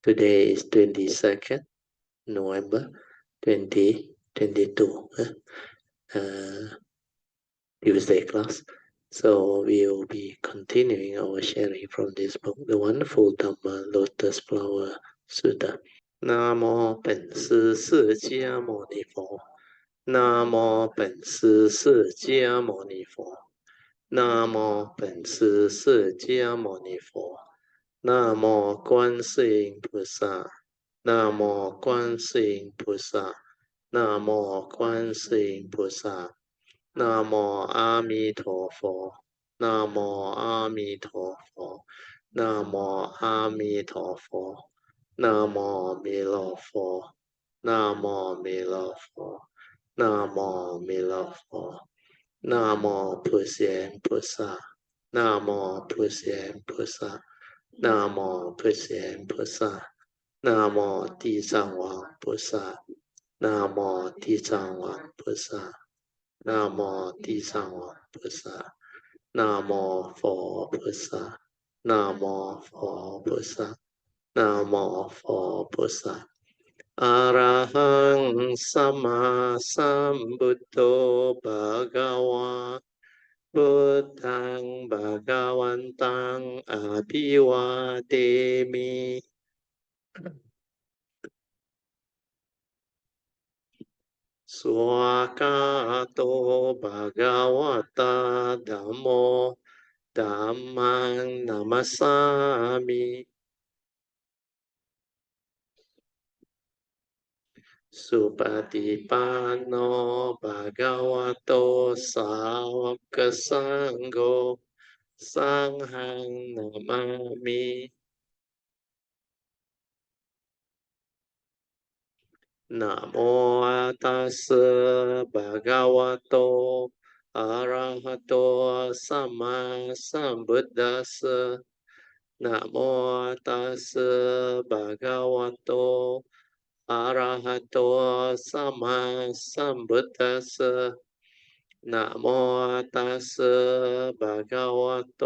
Today is 22nd November 2022. Tuesday class. So we will be continuing our sharing from this book, the wonderful Dharma Lotus Flower Sutra. Namo 本师释迦牟尼佛。Namo 本师释迦牟尼佛。Namo 本师释迦牟尼佛。Namo 观世音菩萨。Namo 观世音菩萨。Namo 观世音菩萨。南无阿弥陀佛，南无阿弥陀佛，南无阿弥陀佛，南无弥勒佛，南无弥勒佛，南无弥勒佛，南无普贤菩萨，南无普贤菩萨，南无普贤菩萨，南无地藏王菩萨，南无地藏王菩萨。南无地藏王菩萨，南无佛菩萨，南无佛菩萨，南无佛菩萨。阿拉汉萨玛萨布多巴嘎瓦，布当巴嘎วันตังอาภิวาเทมิสวากาโตภะคะวะตาธัมโมธัมมังนัมสสามิสุปฏิปันโนภะคะวะโตสาวกสังโฆสังฆังนามามินะโมตัสสะภะคะวะโตอะระหะโตสัมมาสัมพุทธัสสะนะโมตัสสะภะคะวะโตอะระหะโตสัมมาสัมพุทธัสสะนะโมตัสสะภะคะวะโต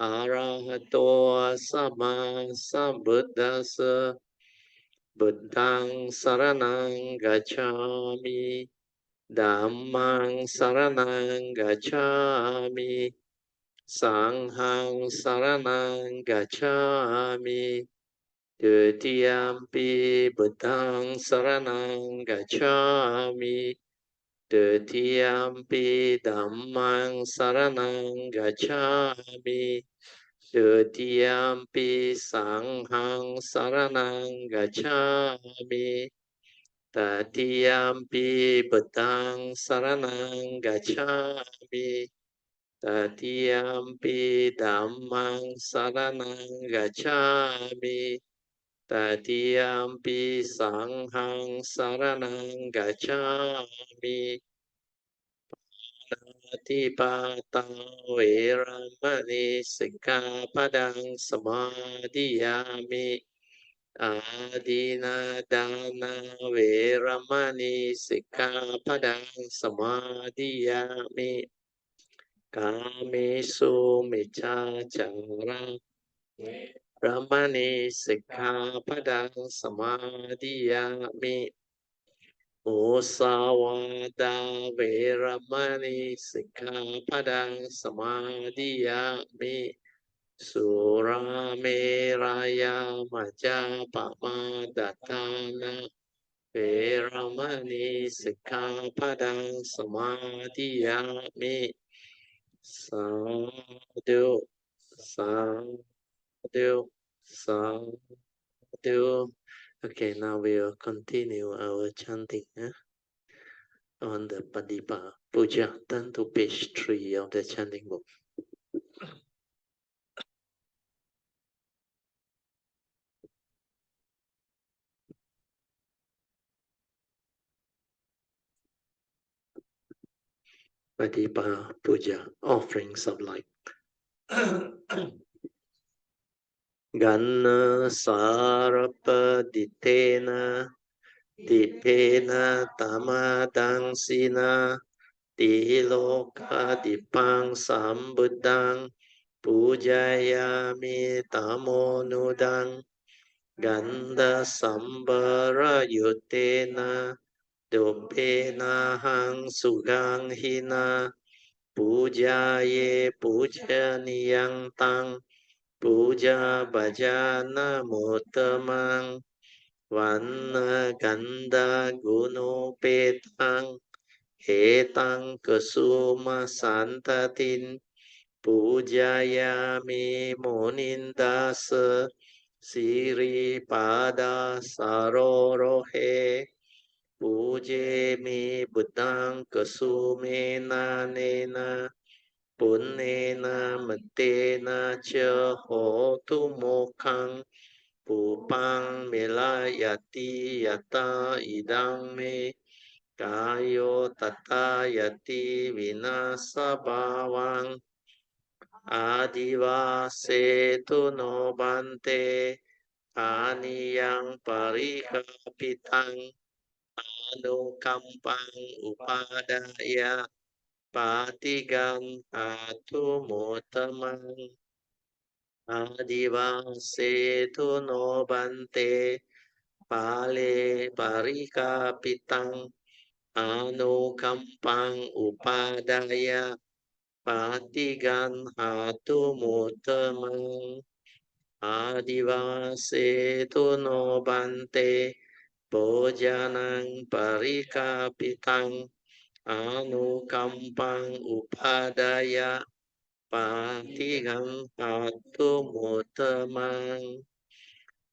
อะระหะโตสัมมาสัมพุทธัสสะบุตตังสรณังกัจฉามิธัมมังสรณังกัจฉามิสังฆังสรณังกัจฉามิตุติยมปิบุตตังสรณังกัจฉามิตุติยมปิธัมมังสรณังกัจฉามิตุติยมปิสังฆังสรณังกัจฉามิตติยมปิบุตตังสรณังกัจฉามิตติยมปิธัมมังสรณังกัจฉามิตติยมปิสังฆังสรณังกัจฉามิทิปาตาเวรมณีสิกขาปดังสมาธิยามิอาดินาดานาเวรมณีสิกขาปดังสมาธิยามิกาเมสุมิจฉาจาราเวรมณีสิกขาปดังสมาธิยามิมุสาวาทาเวรมณีสิกขาปดังสมาธิยามิสุราเมรยามัจจาปมาดัฏฐานะเวรมณีสิกขาปดังสมาธิยามิสาธุสาธุสาธุ Okay, now we'll continue our chanting on the Padipa Puja. Turn to page 3 of the chanting book. Padipa Puja, offerings of light. Ganna Sarapaditena Dipena Tamadangsina Tiloka Dipang Sambuddhang Pujayami Tamonudang Ganda sambara yutena Dopena hang sugang hina Puja ye puja niyang tang Puja bhajana mutamang Vanna ganda guno petang Etang kesuma santatin Pujayami monindasa Siri pada sarorohe Puje mi buddhang kasumena nena Punnena matena cha hotu mokhang Pupang melayati yata idang me Kayo tata yati vinasa bhavang Adivase tu no bante Aniyang parikapitang Anukampang upadaya Patigang atumotamang Adivase tu no bante Pale parikapitang Anukampang upadaya Patigan atumotamang Adivase tu no bante Bojanang parikapitang Anukampang upadaya Patigang atumotamang.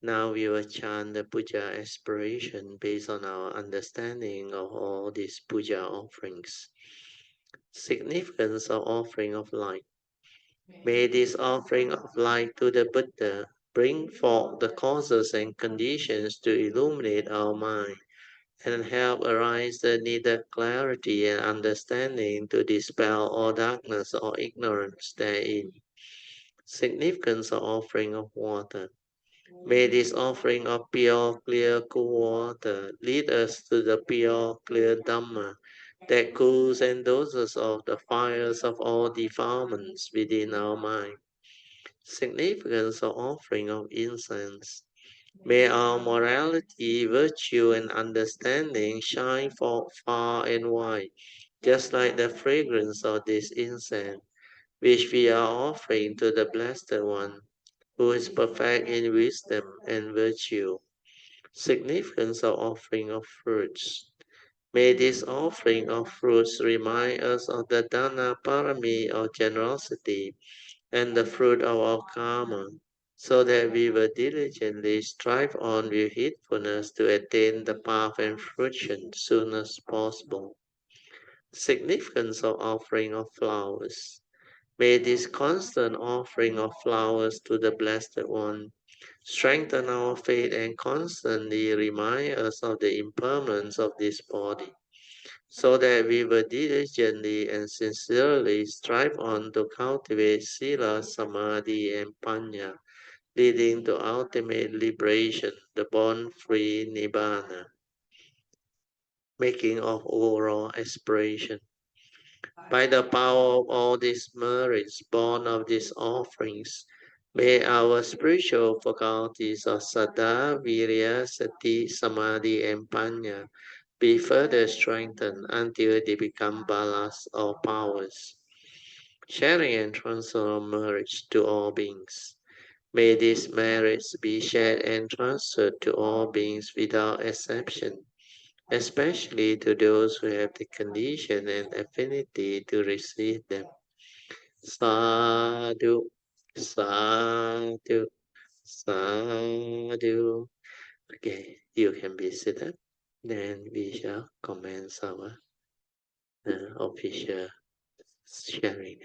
Now we will chant the puja aspiration based on our understanding of all these puja offerings. Significance of offering of light. May this offering of light to the Buddha bring forth the causes and conditions to illuminate our mind and help arise the needed clarity and understanding to dispel all darkness or ignorance therein. Significance of offering of water. May this offering of pure, clear, cool water lead us to the pure, clear Dharma that cools and doses off the fires of all defilements within our mind. Significance of offering of incense. May our morality, virtue, and understanding shine forth far and wide, just like the fragrance of this incense, which we are offering to the Blessed One, who is perfect in wisdom and virtue. Significance of offering of fruits. May this offering of fruits remind us of the Dana Parami of generosity and the fruit of our karma, so that we will diligently strive on with heedfulness to attain the path and fruition soon as possible. Significance of offering of flowers. May this constant offering of flowers to the Blessed One strengthen our faith and constantly remind us of the impermanence of this body, so that we will diligently and sincerely strive on to cultivate Sila, Samadhi, and Panya, leading to ultimate liberation, the born-free Nibbana. Making of overall aspiration. By the power of all these merits born of these offerings, may our spiritual faculties of Saddha, Virya, Sati, Samadhi, and Panya be further strengthened until they become balas or powers, sharing and transfer of merits to all beings. May these merits be shared and transferred to all beings without exception, especially to those who have the condition and affinity to receive them. Sadhu, sadhu, sadhu. Okay, you can be seated. Then we shall commence our official sharing.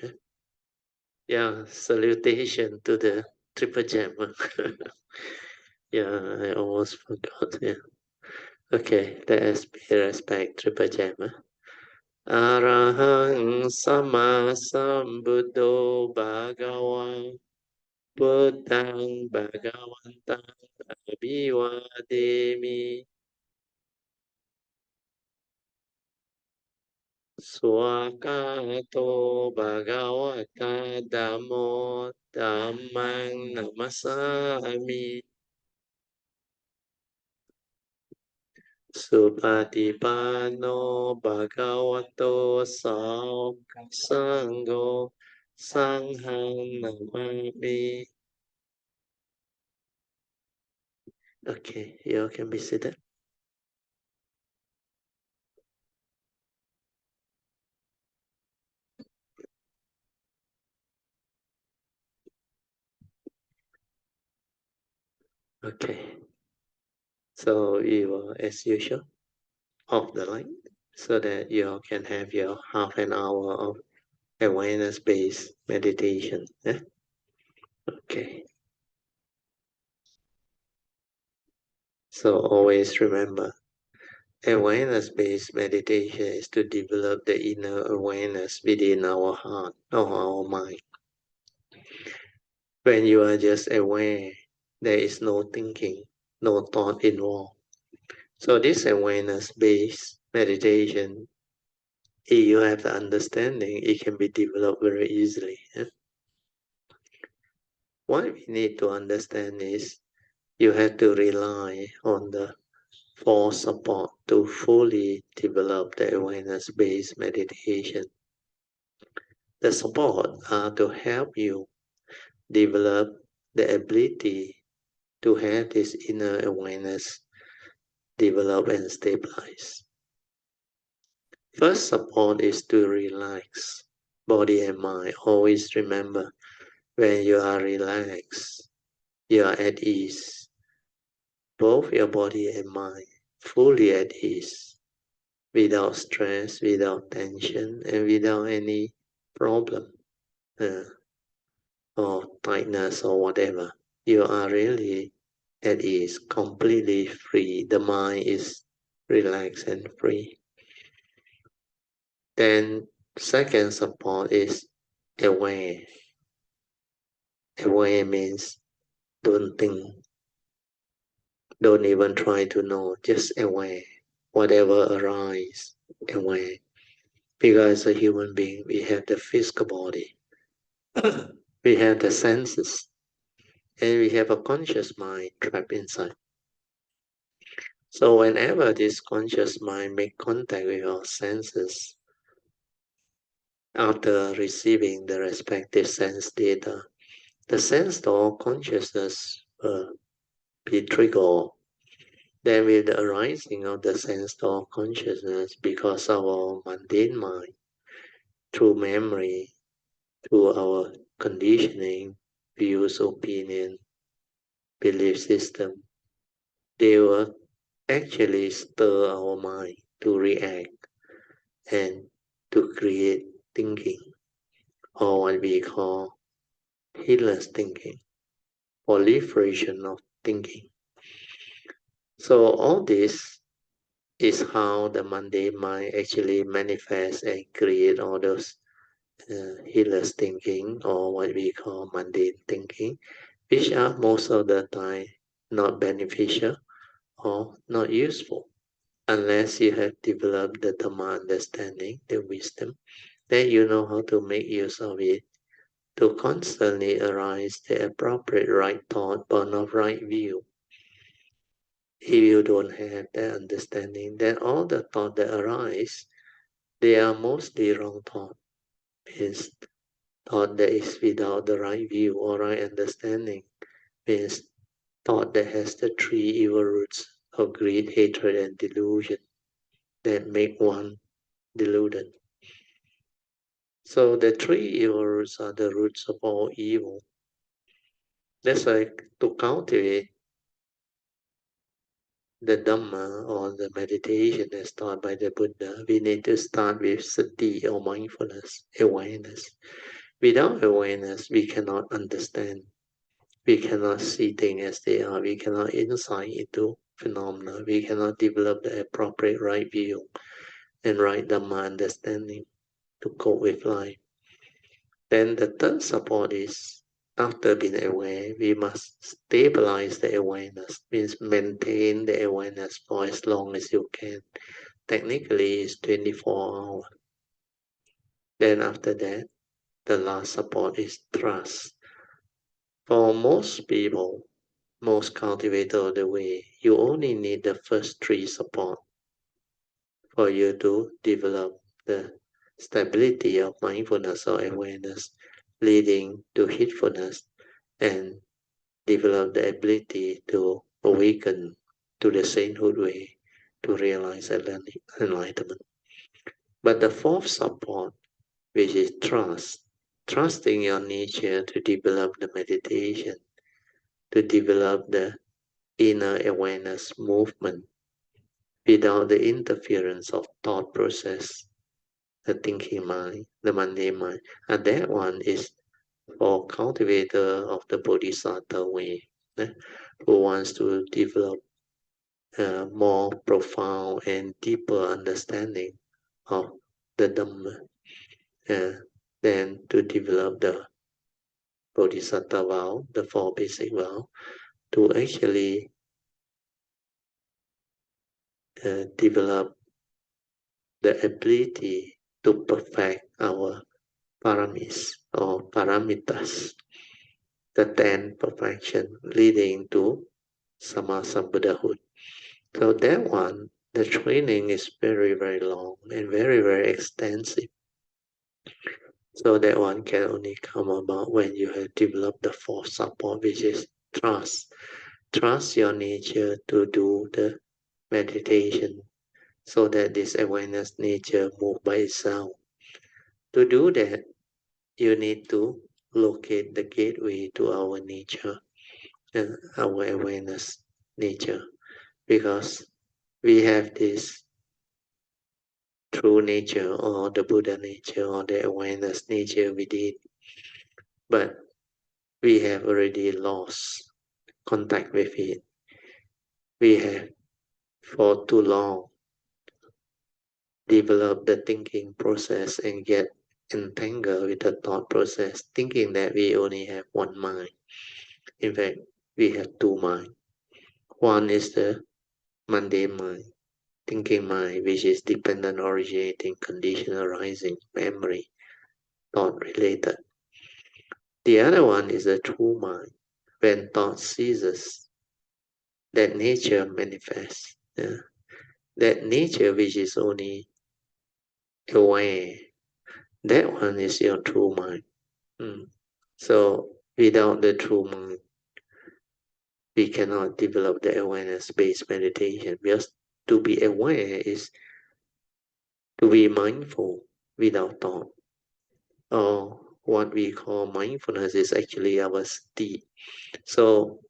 Yeah, salutation to the triple gem. Yeah, I almost forgot. Yeah. Okay, let's pay respect triple gem. Arahang sama sambuddho bhagawan Buddhang bhagawantang abhivademi Swakato bhagavata dhammo dhammang namasami. สวากาโตภะคะวะตาธัมโม ธัมมัง นามัสสามิ Swakato bhagavata dhammo, dhammang namasami. สวากาโตภะคะวะตาธัมโม ธัมมัง นามัสสามิ Swakato bhagavata dhammo, dhammang namasami. สวากาโตภะคะวะตาธัมโม ธัมมัง นามัสสามิ Supatipanno bhagavato sangho sanghang namami. Okay, you can be seated. Okay, so we will, as usual, off the light so that you can have your half an hour of awareness-based meditation. Yeah? Okay. So always remember, awareness-based meditation is to develop the inner awareness within our heart or our mind. When you are just aware, there is no thinking, no thought involved. So this awareness-based meditation, if you have the understanding, it can be developed very easily. Yeah? What we need to understand is you have to rely on the four support to fully develop the awareness-based meditation. The support are to help you develop the ability to have this inner awareness develop and stabilize. First support is to relax body and mind. Always remember, when you are relaxed, you are at ease. Both your body and mind fully at ease, without stress, without tension, and without any problem or tightness or whatever. You are really at ease, completely free. The mind is relaxed and free. Then second support is aware. Aware means don't think, don't even try to know, just aware. Whatever arises, aware. Because as a human being, we have the physical body, we have the senses, and we have a conscious mind trapped inside. So whenever this conscious mind makes contact with our senses, after receiving the respective sense data, the sense door consciousness will be triggered. Then with the arising of the sense door consciousness, because of our mundane mind, through memory, through our conditioning, views, opinion, belief system, they will actually stir our mind to react and to create thinking, or what we call heedless thinking, proliferation of thinking. So all this is how the mundane mind actually manifests and create all those heedless thinking, or what we call mundane thinking, which are most of the time not beneficial or not useful. Unless you have developed the Dharma understanding, the wisdom, then you know how to make use of it to constantly arise the appropriate right thought but not right view. If you don't have that understanding, then all the thoughts that arise, they are mostly wrong thought. Means thought that is without the right view or right understanding. Means thought that has the three evil roots of greed, hatred, and delusion that make one deluded. So the three evil roots are the roots of all evil. That's why to cultivate the Dhamma or the meditation as taught by the Buddha, we need to start with sati or mindfulness, awareness. Without awareness, we cannot understand. We cannot see things as they are. We cannot insight into phenomena. We cannot develop the appropriate right view and right Dhamma understanding to cope with life. Then the third support is, after being aware, we must stabilize the awareness, means maintain the awareness for as long as you can. Technically, it's 24 hours. Then after that, the last support is trust. For most people, most cultivator of the way, you only need the first three support for you to develop the stability of mindfulness or awareness, leading to heedfulness, and develop the ability to awaken to the sainthood way to realize enlightenment. But the fourth support, which is trust, trusting your nature to develop the meditation, to develop the inner awareness movement without the interference of thought process, the thinking mind, the mundane mind. And that one is for cultivator of the Bodhisattva way, who wants to develop a more profound and deeper understanding of the Dhamma, then to develop the Bodhisattva vow, the four basic vow, to actually develop the ability to perfect our paramis or paramitas, the 10 perfection leading to Sammasambuddhahood. So that one, the training is very, very long and very, very extensive. So that one can only come about when you have developed the fourth support, which is trust. Trust your nature to do the meditation so that this awareness nature move by itself. To do that, you need to locate the gateway to our nature and our awareness nature, because we have this true nature or the Buddha nature or the awareness nature within, but we have already lost contact with it. We have for too long developed the thinking process and get entangled with the thought process, thinking that we only have one mind. In fact, we have two minds. One is the mundane mind, thinking mind, which is dependent, originating, condition arising, memory, thought related. The other one is the true mind. When thought ceases, that nature manifests. That nature which is only aware, that one is your true mind. So without the true mind, we cannot develop the awareness-based meditation. Because to be aware is to be mindful without thought. Or what we call mindfulness is actually our sati. So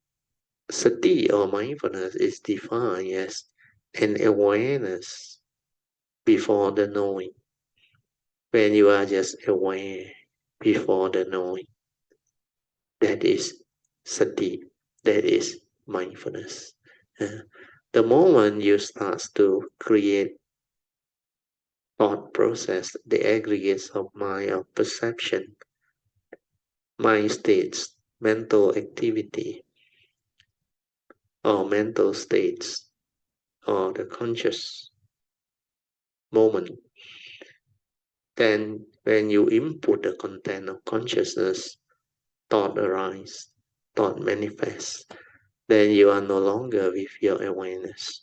sati or mindfulness is defined as an awareness before the knowing. When you are just aware before the knowing, that is sati, that is mindfulness. The moment you start to create thought process, the aggregates of mind, of perception, mind states, mental activity, or mental states, or the conscious moment, then when you input the content of consciousness, thought arises, thought manifests, then you are no longer with your awareness.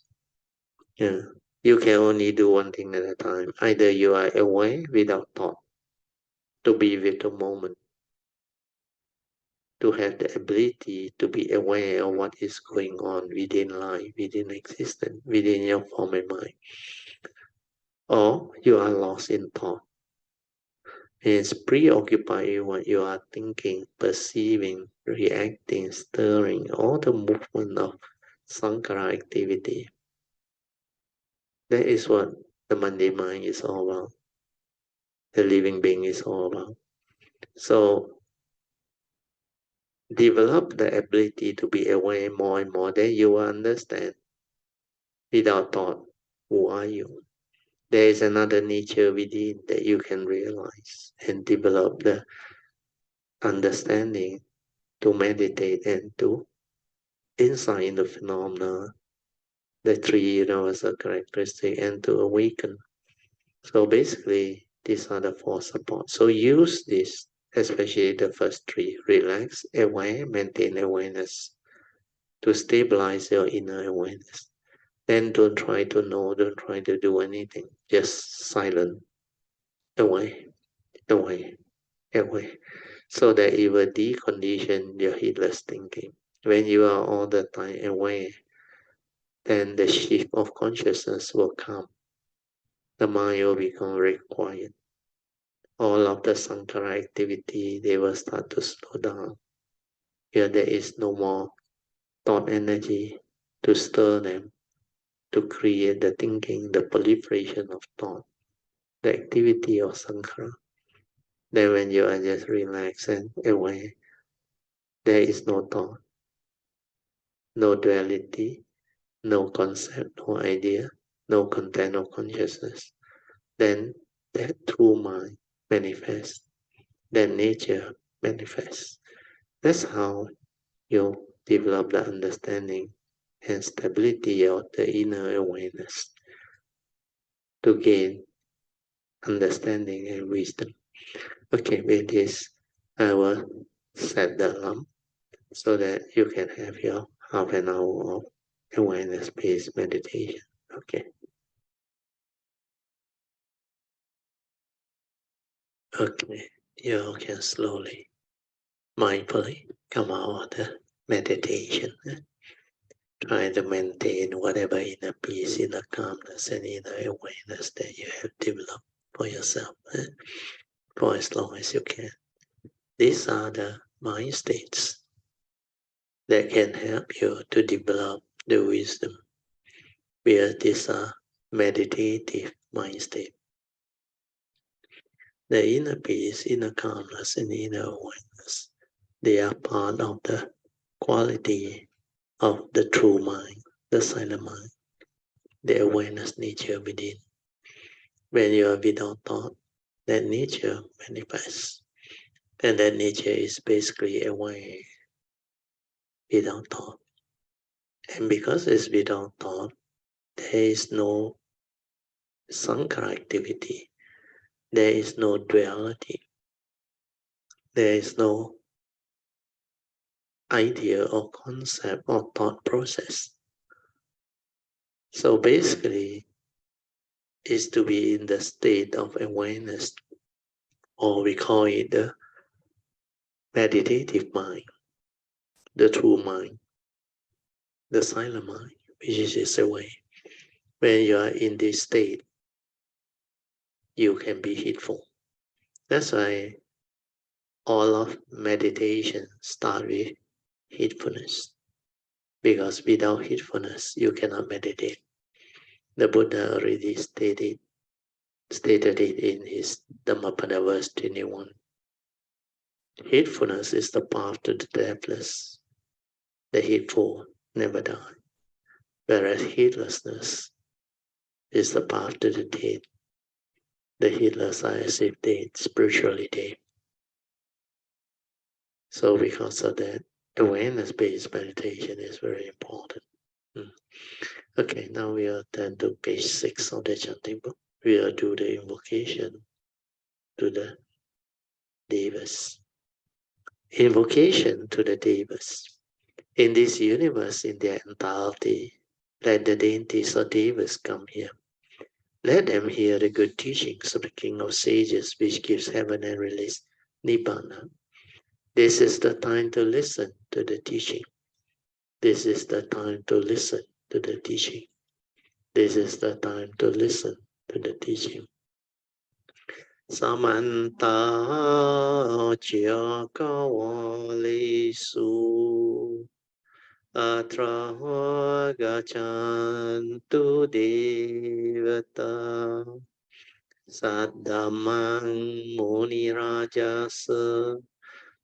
You can only do one thing at a time. Either you are aware without thought, to be with the moment, to have the ability to be aware of what is going on within life, within existence, within your form and mind. Or you are lost in thought. It's preoccupied with what you are thinking, perceiving, reacting, stirring, all the movement of Sankara activity. That is what the mundane mind is all about. The living being is all about. So develop the ability to be aware more and more, then you will understand without thought, who are you? There is another nature within that you can realize and develop the understanding to meditate and to insight in the phenomena, the three universal characteristics, and to awaken. So basically, these are the four supports. So use this, especially the first three: relax, aware, maintain awareness. to stabilize your inner awareness. Then don't try to know, don't try to do anything. Just silent, away, away, away. So that it will decondition your heedless thinking. When you are all the time away, then the shift of consciousness will come. The mind will become very quiet. All of the sankara activity, they will start to slow down. Here there is no more thought energy to stir them, to create the thinking, the proliferation of thought, the activity of sankara. Then when you are just relaxed and aware, there is no thought, no duality, no concept, no idea, no content of consciousness. Then that true mind manifests, then nature manifests. That's how you develop the understanding and stability of the inner awareness to gain understanding and wisdom. Okay, with this, I will set the alarm so that you can have your half an hour of awareness-based meditation. Okay. Okay, you can slowly, mindfully come out of the meditation. Try to maintain whatever inner peace, inner calmness, and inner awareness that you have developed for yourself for as long as you can. These are the mind states that can help you to develop the wisdom, where these are meditative mind states. The inner peace, inner calmness, and inner awareness, they are part of the quality of the true mind, the silent mind, the awareness nature within. When you are without thought, that nature manifests. And that nature is basically aware without thought. And because it's without thought, there is no sankara activity. There is no duality. There is no idea or concept or thought process. So basically, is to be in the state of awareness, or we call it the meditative mind, the true mind, the silent mind, which is away. When you are in this state, you can be heedful. That's why all of meditation start with heedfulness, because without heedfulness, you cannot meditate. The Buddha already stated it in his Dhammapada verse 21. Heedfulness is the path to the deathless. The heedful never die, whereas heedlessness is the path to the dead. The heedless are as if dead, spiritually dead. So because of that, awareness-based meditation is very important. Okay, now we are turn to page 6 of the chanting book. We will do the invocation to the Devas. Invocation to the Devas. In this universe, in their entirety, let the deities or Devas come here. Let them hear the good teachings of the King of Sages, which gives heaven and release Nibbana. This is the time to listen to the teaching. This is the time to listen to the teaching. This is the time to listen to the teaching. Samanta Chakawalisu Atra Gachantu Devata Saddhamang Muni Rajasa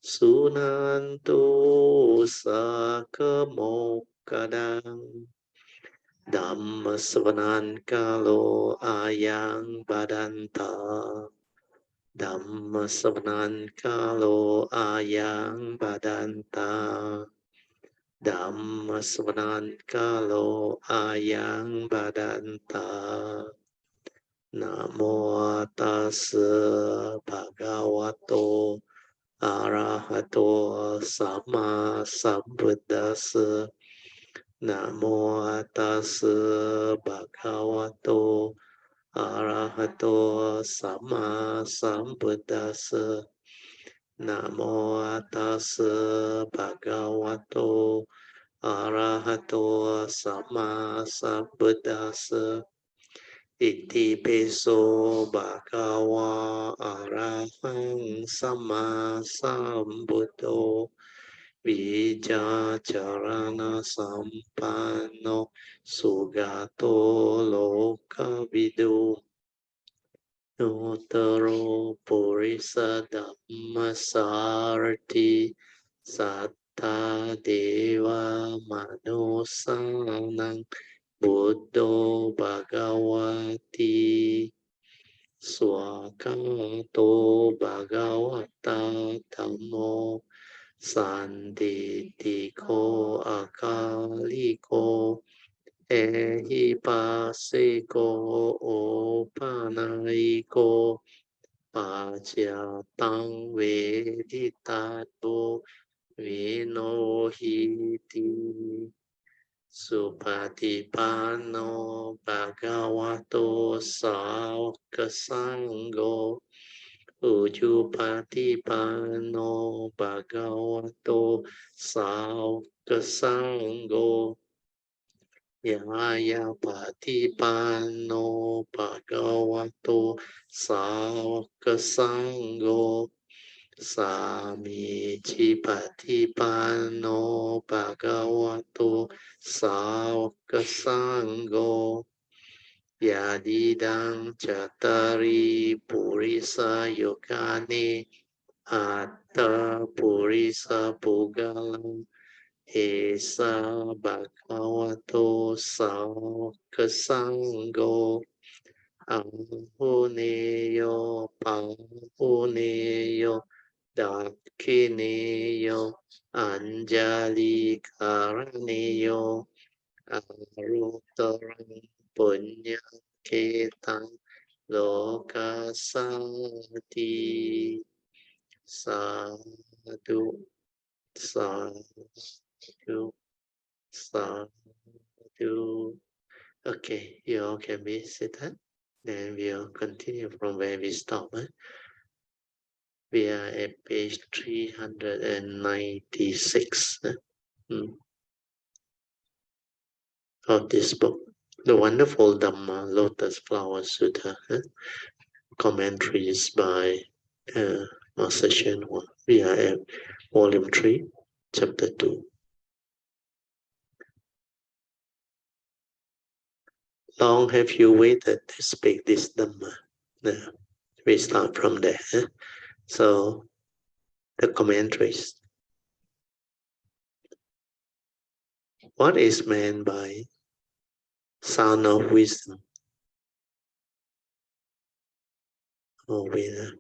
Sunantu Sakamokadang Dhamma Savanan Kalo Ayang Badanta Dhamma Savanan Kalo Ayang Badanta Dhamma Savanan Kalo Ayang Badanta Namo Tassa Bhagavato Arahato Sama Sambuddhassa Namo tassa bhagavato arahato sama sambuddhassa. Namo tassa bhagavato arahato sama sambuddhassa. Iti peso bhagava arahang sama sambuddho. Vijacharana sampanno sugato lokavidu. Notaro purisa dhammasarati satta deva manusanang buddho bhagavati swakato bhagavata dhammo Sanditiko akaliko ehipasiko opanaiko pacyatang veditato vinohiti supatipanno bhagavato sāvaka-sangho Ujupatipanno bhagavato sāvaka-sangho Yāyapatipanno bhagavato sāvaka-sangho Samicipatipanno bhagavato sāvaka-sangho Yadidang Chatari Purisa Yogani Atta Purisa Pugalam Esa Bhagavato Sāvaka-sangho Ahuneyo Pahuneyo Dakineyo Anjali Karaneyo Arutarang Punya Ketang Lokasati Sadhu Sadhu Sadhu. Okay, you all can be seated. Then we'll continue from where we stopped. We are at page 396 of this book. The wonderful Dhamma Lotus Flower Sutta, commentaries by Master Hsuan. We are at volume 3, chapter 2. Long have you waited to speak this Dhamma? We start from there. So, the commentaries. What is meant by sound of wisdom? Oh, winner.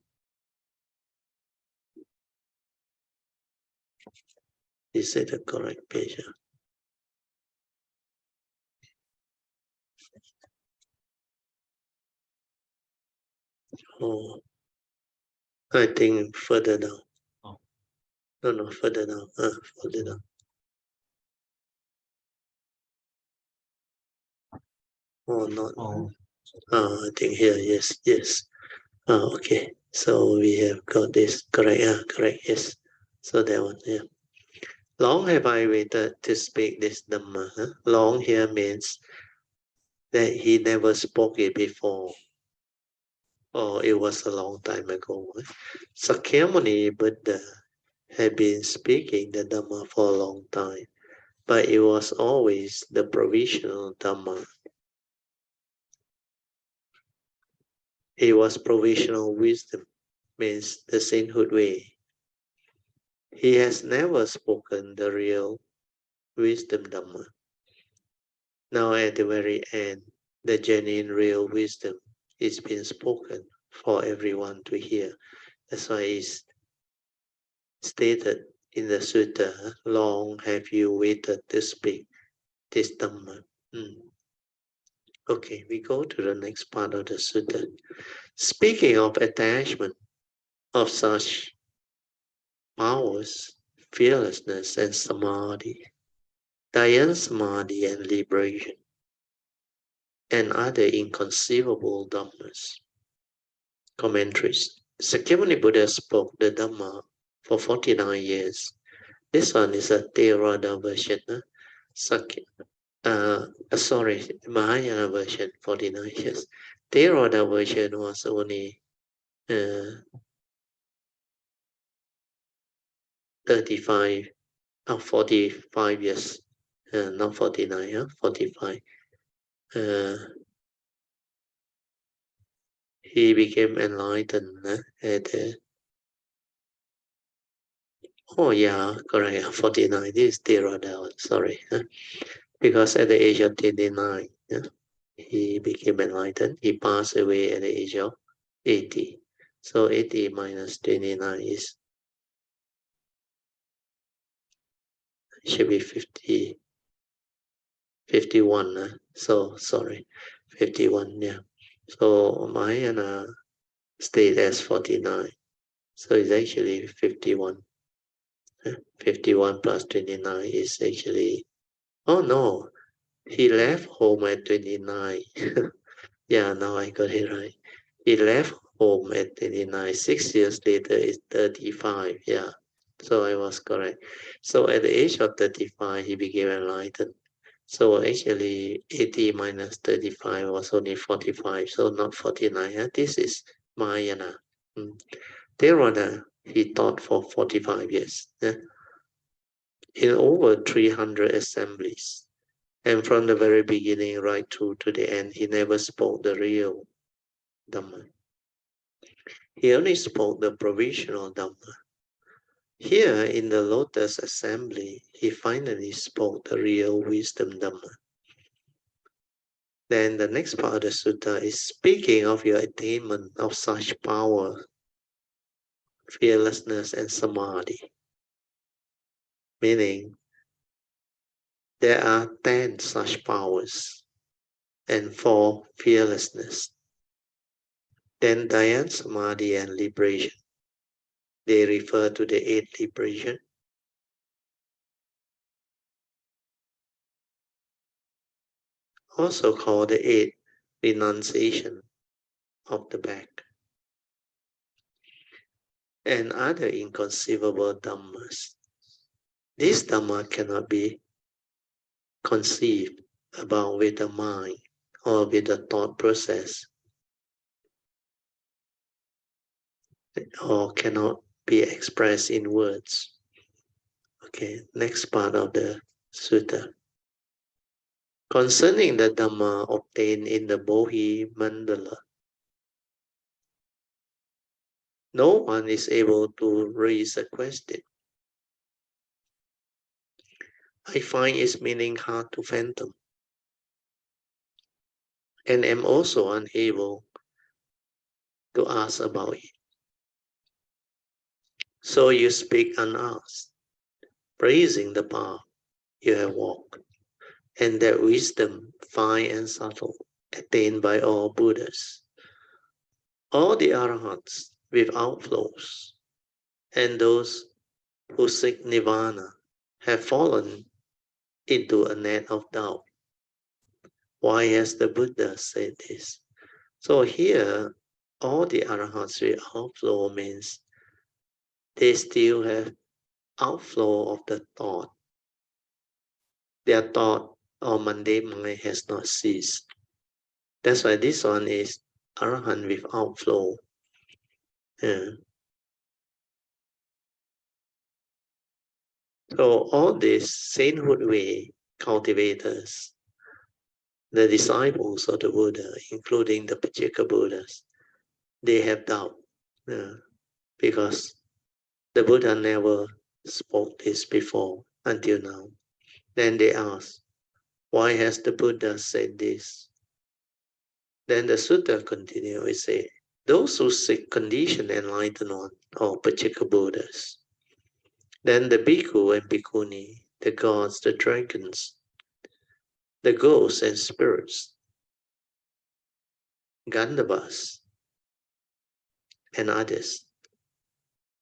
Is it the correct page? Oh, I think further down. Oh. No, further down. Further down. Oh, not. Oh. I think here, yes. Okay. So we have got this correct. Correct. Yes. So that one. Yeah. Long have I waited to speak this Dhamma. Long here means that he never spoke it before. Or it was a long time ago. Sakyamuni Buddha had been speaking the Dhamma for a long time, but it was always the provisional Dhamma. It was provisional wisdom, means the sainthood way. He has never spoken the real wisdom Dhamma. Now at the very end, the genuine real wisdom is being spoken for everyone to hear. That's why it's stated in the sutta, long have you waited to speak this Dhamma. Okay, we go to the next part of the sutta. Speaking of attachment of such powers, fearlessness and samadhi, Dhyan Samadhi and liberation, and other inconceivable dhammas. Commentaries. Sakyamuni Buddha spoke the Dhamma for 49 years. This one is a Theravada version. Mahayana version, 49 years. Theravada version was only 35 or 45 years. Not 49, 45. He became enlightened at correct, 49. This is Theravada, sorry. Because at the age of 29, he became enlightened. He passed away at the age of 80. So 80 minus 29 should be 51. So sorry, 51. Yeah. So Mahayana stayed as 49. So it's actually 51. 51 plus 29 is actually. Oh no, he left home at 29. Yeah, now I got it right. He left home at 29. 6 years later is 35. Yeah, so I was correct. So at the age of 35, he became enlightened. So actually 80 minus 35 was only 45, so not 49. This is Mahayana. Theravada, he taught for 45 years. In over 300 assemblies. And from the very beginning right through to the end, he never spoke the real Dhamma. He only spoke the provisional Dhamma. Here in the Lotus Assembly, he finally spoke the real wisdom Dhamma. Then the next part of the sutta is speaking of your attainment of such power, fearlessness, and samadhi. Meaning, there are 10 such powers and 4 fearlessness. Then Dhyan, Samadhi, and liberation. They refer to the 8th liberation. Also called the 8th renunciation of the back. And other inconceivable dhammas. This dhamma cannot be conceived about with the mind or with the thought process, or cannot be expressed in words. Okay, next part of the sutta. Concerning the Dhamma obtained in the Bodhi Mandala, no one is able to raise a question. I find its meaning hard to fathom, and am also unable to ask about it. So you speak unasked, praising the path you have walked, and that wisdom fine and subtle, attained by all Buddhas, all the Arahats without flaws, and those who seek Nirvana have fallen into a net of doubt. Why has the Buddha said this? So here, all the Arahats without flaw means they still have outflow of the thought. Their thought or mundane mind has not ceased. That's why this one is Arahant with outflow. Yeah. So all these sainthood way cultivators, the disciples of the Buddha, including the Pachika Buddhas, they have doubt. Because the Buddha never spoke this before until now. Then they ask, why has the Buddha said this? Then the sutta continues, we say, those who seek conditioned enlightenment or Pachika Buddhas. Then the bhikkhu and bhikkhuni, the gods, the dragons, the ghosts and spirits, Gandharvas, and others,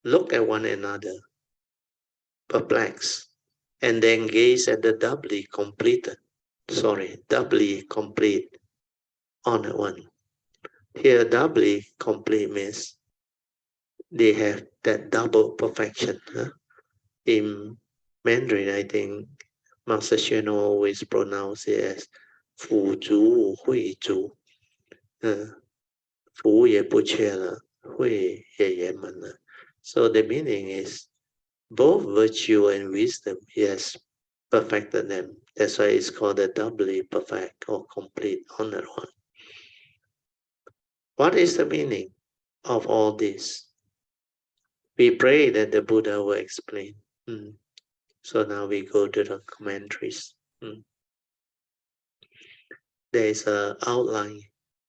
look at one another, perplexed, and then gaze at the doubly complete honored one. Here, doubly complete means they have that double perfection. In Mandarin, I think Master Hsuan always pronounce it as 辅足慧足，福也不缺了，慧也圆满了。So the meaning is both virtue and wisdom, he has perfected them. That's why it's called a doubly perfect or complete honored one. What is the meaning of all this? We pray that the Buddha will explain. So now we go to the commentaries. There is an outline,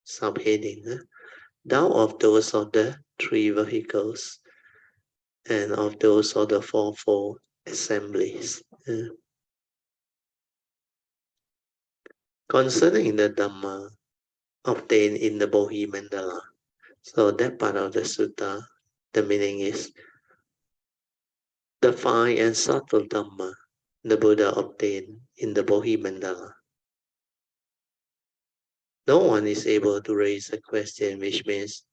subheading. Down of those of the three vehicles and of those of the fourfold assemblies. Concerning the Dhamma obtained in the Bodhi Mandala. So that part of the sutta, the meaning is the fine and subtle Dhamma the Buddha obtained in the Bodhi Mandala. No one is able to raise a question, which means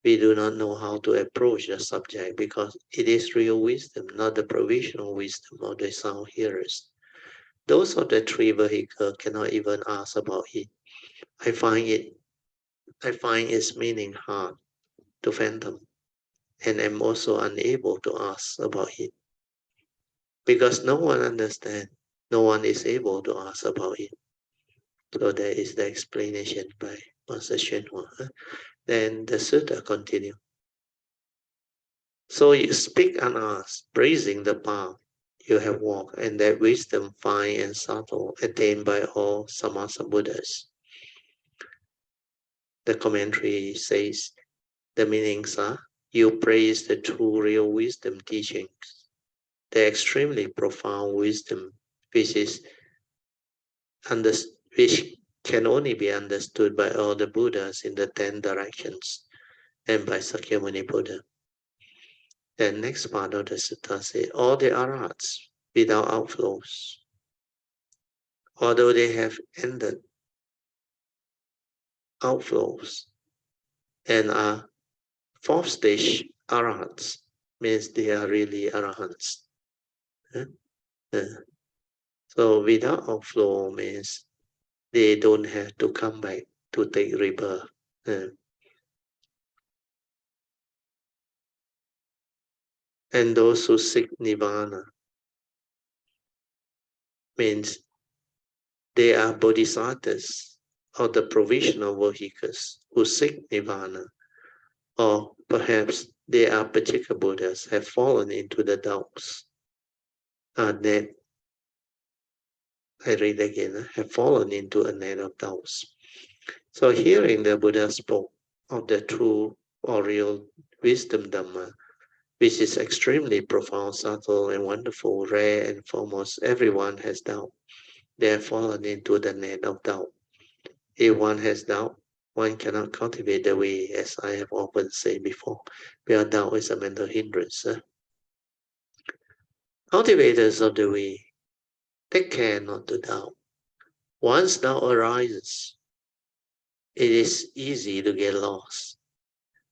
we do not know how to approach the subject because it is real wisdom, not the provisional wisdom of the sound hearers. Those of the three vehicles cannot even ask about it. I find its meaning hard to fathom, and am also unable to ask about it. Because no one understands, no one is able to ask about it. So that is the explanation by Master Hsuan. Then the sutta continues. So you speak unasked, praising the path you have walked, and that wisdom fine and subtle attained by all Samasa Buddhas. The commentary says the meanings are, you praise the true real wisdom teachings, the extremely profound wisdom which can only be understood by all the Buddhas in the 10 directions and by Sakyamuni Buddha. The next part of the sutta says, all the arhats without outflows, although they have ended outflows and are fourth stage arhats, means they are really arahants. So without outflow means they don't have to come back to take rebirth. And those who seek nirvana means they are bodhisattvas or the provisional vehicles who seek nirvana, or perhaps they are particular Buddhas have fallen into the doubts. Net. I read again, have fallen into a net of doubts. So hearing the Buddha spoke of the true or real wisdom Dhamma, which is extremely profound, subtle, and wonderful, rare, and foremost, everyone has doubt. They have fallen into the net of doubt. If one has doubt, one cannot cultivate the way, as I have often said before, where doubt is a mental hindrance. Cultivators of the way, take care not to doubt. Once doubt arises, it is easy to get lost.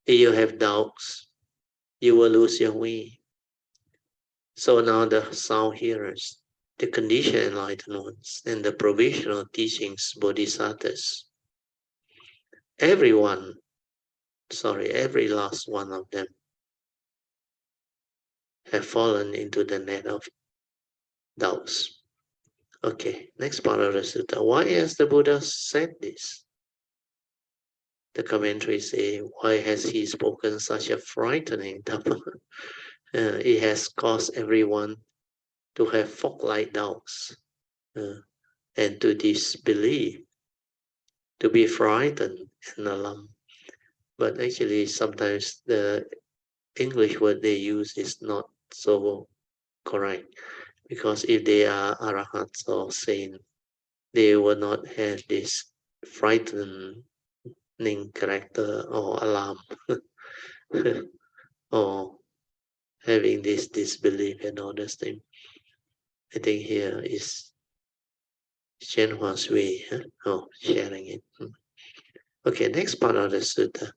If you have doubts, you will lose your way. So now the sound hearers, the conditioned enlightened ones, and the provisional teachings bodhisattvas, every last one of them have fallen into the net of doubts. Okay, next part of the sutta. Why has the Buddha said this? The commentaries say, why has he spoken such a frightening Dhamma? It has caused everyone to have fog-like doubts and to disbelieve, to be frightened and alarmed. But actually, sometimes the English word they use is not so correct, because if they are arahats or saints, they will not have this frightening character or alarm or having this disbelief and all those things. I think here is Shenhua's way of sharing it. Okay, next part of the sutta.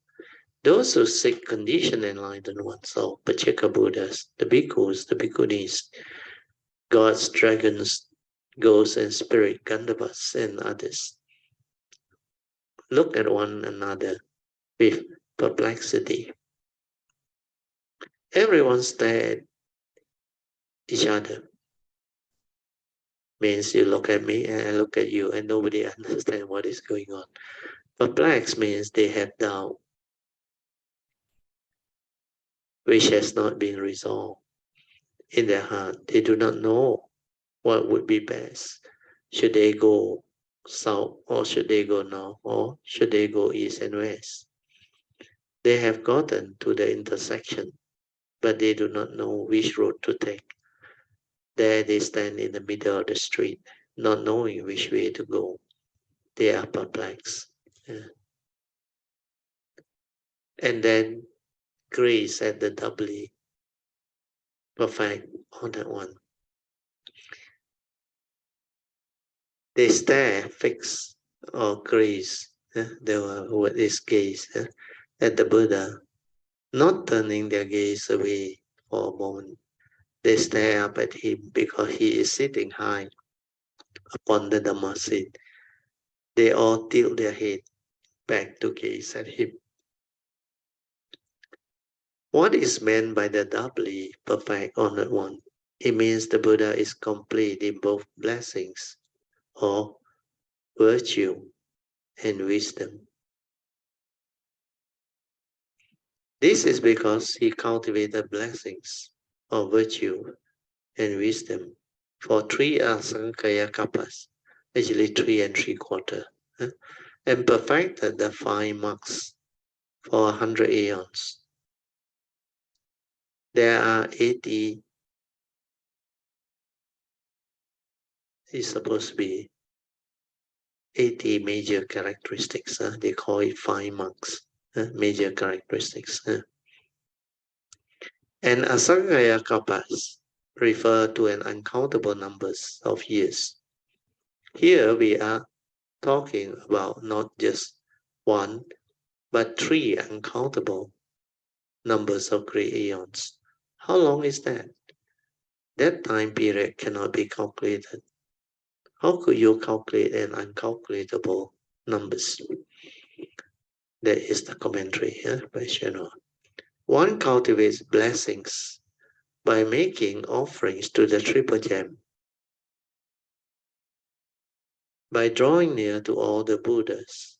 Those who seek conditioned enlightened ones, so Pacceka Buddhas, the bhikkhus, the bhikkhunis, gods, dragons, ghosts, and spirit, Gandharvas, and others, look at one another with perplexity. Everyone stared at each other. Means you look at me and I look at you and nobody understands what is going on. Perplexed means they have doubt, which has not been resolved in their heart. They do not know what would be best. Should they go south or should they go north or should they go east and west? They have gotten to the intersection, but they do not know which road to take. There they stand in the middle of the street, not knowing which way to go. They are perplexed. And then grace at the doubly perfect on that one. They stare fixed or gaze, the word is gaze, at the Buddha, not turning their gaze away for a moment. They stare up at him because he is sitting high upon the Dhamma seat. They all tilt their head back to gaze at him. What is meant by the doubly perfect honored one? It means the Buddha is complete in both blessings or virtue and wisdom. This is because he cultivated blessings of virtue and wisdom for 3 asankaya kappas, actually 3 3/4, and perfected the 5 marks for 100 aeons. There are 80, it's supposed to be 80 major characteristics. They call it 5 marks, major characteristics. And asankaya kappas refer to an uncountable numbers of years. Here we are talking about not just 1, but 3 uncountable numbers of great aeons. How long is that? That time period cannot be calculated. How could you calculate an uncalculatable numbers? That is the commentary by Shenhua. One cultivates blessings by making offerings to the Triple Gem, by drawing near to all the Buddhas,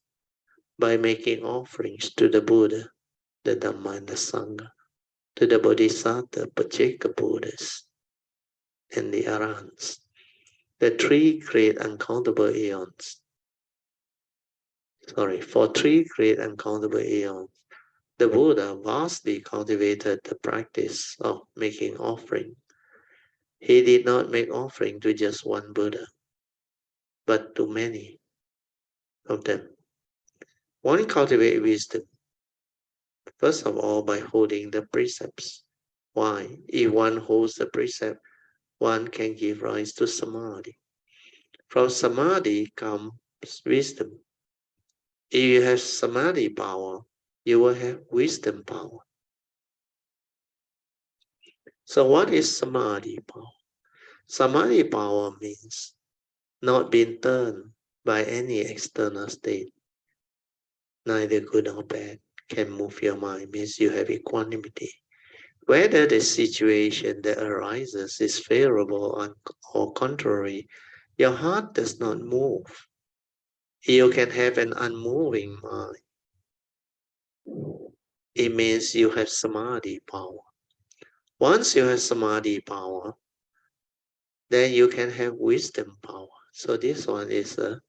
by making offerings to the Buddha, the Dhamma, and the Sangha, to the Bodhisattva, Pacceka Buddhas, and the Arahants, the 3 great uncountable aeons. For 3 great uncountable aeons, the Buddha vastly cultivated the practice of making offering. He did not make offering to just one Buddha, but to many of them. One cultivates wisdom, first of all by holding the precepts. Why? If one holds the precept, one can give rise to samadhi. From samadhi comes wisdom. If you have samadhi power, you will have wisdom power. So what is samadhi power? Samadhi power means not being turned by any external state. Neither good nor bad can move your mind, means you have equanimity. Whether the situation that arises is favorable or contrary, your heart does not move. You can have an unmoving mind. It means you have samadhi power. Once you have samadhi power, then you can have wisdom power. So this one is a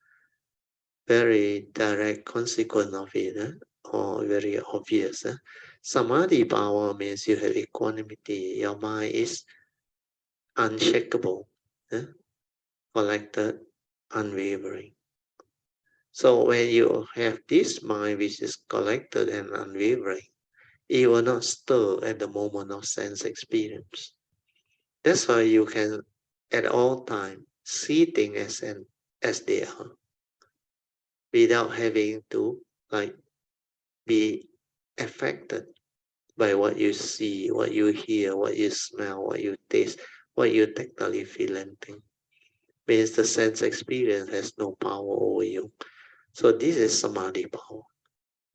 very direct consequence of it, or very obvious. Samadhi power means you have equanimity. Your mind is unshakable, collected, unwavering. So when you have this mind which is collected and unwavering, it will not stir at the moment of sense experience. That's why you can at all times, see things as they are, without having to be affected by what you see, what you hear, what you smell, what you taste, what you technically feel and think. Means the sense experience has no power over you. So this is samadhi power.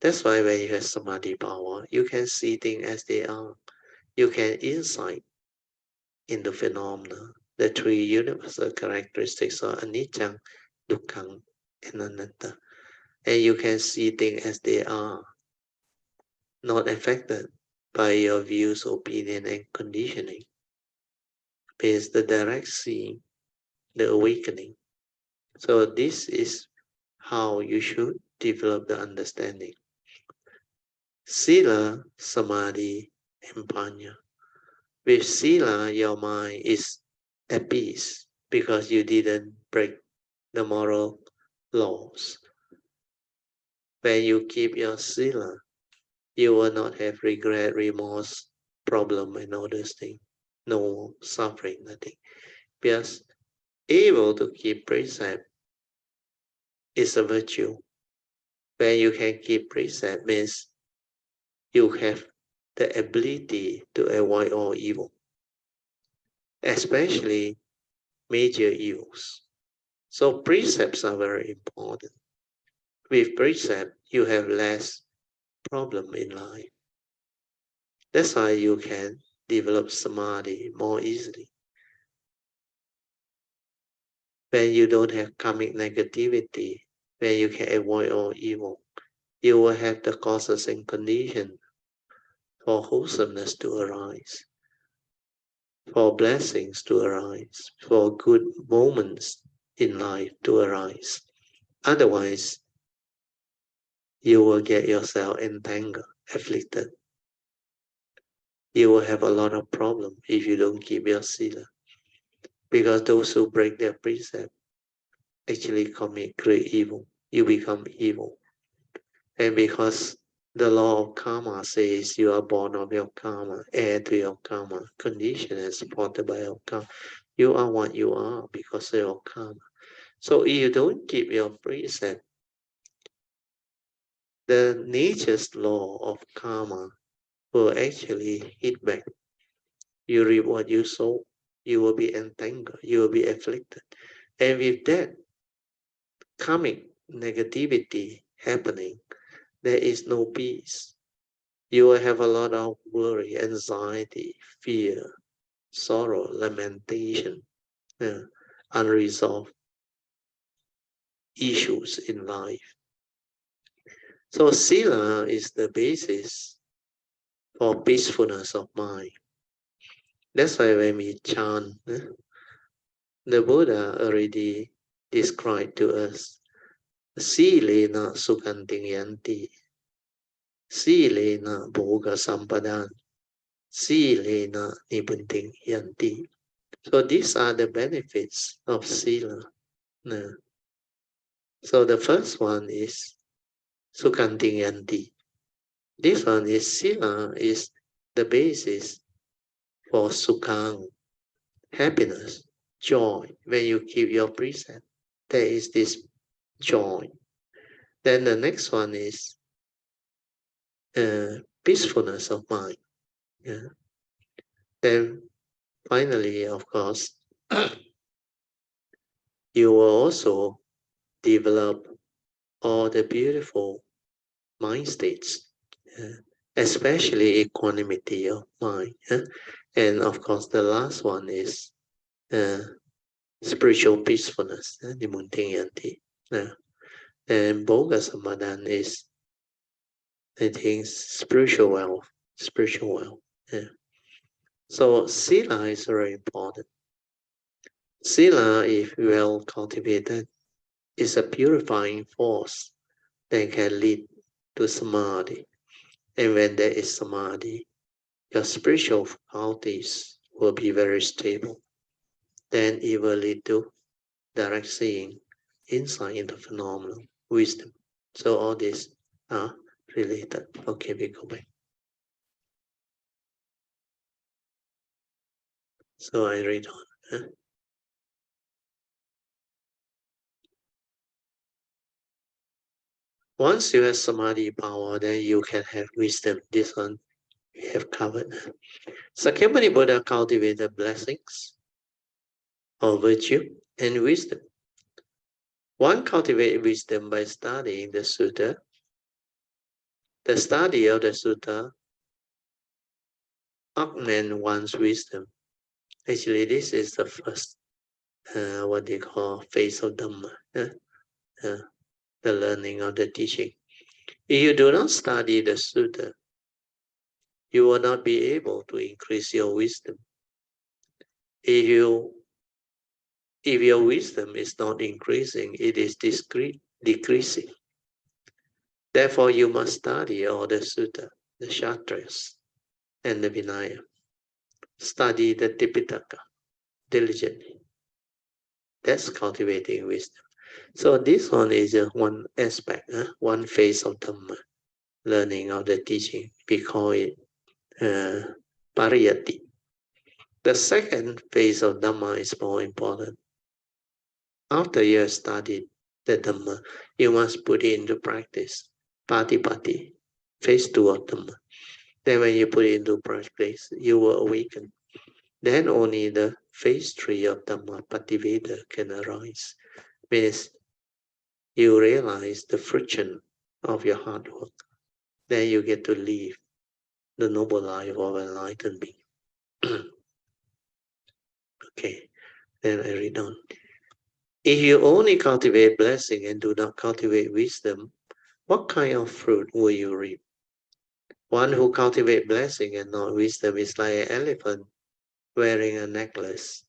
That's why when you have samadhi power, you can see things as they are. You can insight into phenomena, the three universal characteristics of anicca, dukkha, and anatta. And you can see things as they are, not affected by your views, opinion, and conditioning. Means the direct seeing, the awakening. So this is how you should develop the understanding. Sila, samadhi, and panya. With sila, your mind is at peace because you didn't break the moral laws. When you keep your sila, you will not have regret, remorse, problem, and all those things. No suffering, nothing. Because able to keep precept is a virtue. When you can keep precept means you have the ability to avoid all evil, especially major evils. So precepts are very important. With precept, you have less problem in life. That's why you can develop samadhi more easily. When you don't have karmic negativity, when you can avoid all evil, you will have the causes and conditions for wholesomeness to arise, for blessings to arise, for good moments in life to arise. Otherwise, you will get yourself entangled, afflicted. You will have a lot of problems if you don't keep your sila. Because those who break their precept actually commit great evil. You become evil. And because the law of karma says you are born of your karma, heir to your karma, conditioned and supported by your karma, you are what you are because of your karma. So if you don't keep your precept, the nature's law of karma will actually hit back. You reap what you sow, you will be entangled, you will be afflicted. And with that karmic negativity happening, there is no peace. You will have a lot of worry, anxiety, fear, sorrow, lamentation, unresolved issues in life. So sila is the basis for peacefulness of mind. That's why when we chant, the Buddha already described to us, silena sukhanting yanti, silena bhoga sampadan, silena nibunting yanti. So these are the benefits of sila. So the first one is sukhanting yanti. This one is sila is the basis for sukhang, happiness, joy. When you keep your precept, there is this joy. Then the next one is peacefulness of mind. Yeah. Then finally, of course, you will also develop all the beautiful mind states, especially equanimity of mind. And of course, the last one is spiritual peacefulness, nimunting yanti. And Boga Samadhan is, I think, spiritual wealth. Spiritual wealth. Yeah. So sila is very important. Sila, if well cultivated, is a purifying force that can lead to samadhi. And when there is samadhi, your spiritual faculties will be very stable. Then it will lead to direct seeing, insight into phenomenal wisdom. So all these are related. Okay, we go back. So I read on. Once you have samadhi power, then you can have wisdom. This one we have covered. Sakyamuni Buddha cultivated blessings or virtue and wisdom. One cultivates wisdom by studying the sutta. The study of the sutta augments one's wisdom. Actually, this is the first, what they call phase of Dhamma, the learning of the teaching. If you do not study the sutta, you will not be able to increase your wisdom. If your wisdom is not increasing, it is decreasing. Therefore, you must study all the sutta, the Shatras, and the Vinaya. Study the Tipitaka diligently. That's cultivating wisdom. So this one is just one aspect, one phase of Dhamma, learning of the teaching. We call it Pariyati. The second phase of Dhamma is more important. After you have studied the Dhamma, you must put it into practice. Patipati, phase 2 of Dhamma. Then when you put it into practice, you will awaken. Then only the phase 3 of Dhamma, Pativeda, can arise. Means you realize the friction of your hard work. Then you get to live the noble life of enlightened being. Okay, then I read on. If you only cultivate blessing and do not cultivate wisdom, what kind of fruit will you reap? One who cultivates blessing and not wisdom is like an elephant wearing a necklace.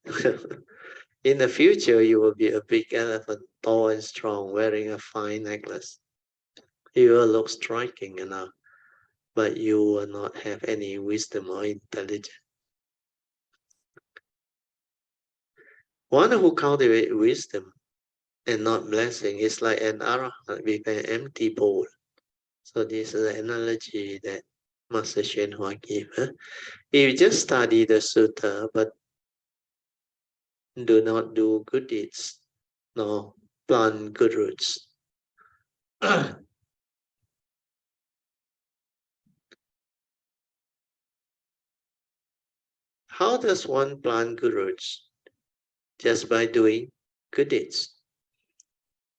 In the future, you will be a big elephant, tall and strong, wearing a fine necklace. You will look striking enough, but you will not have any wisdom or intelligence. One who cultivates wisdom and not blessing is like an arahant with an empty bowl. So this is an analogy that Master Hsuan gave. If you just study the sutta, but do not do good deeds, nor plant good roots. How does one plant good roots? Just by doing good deeds.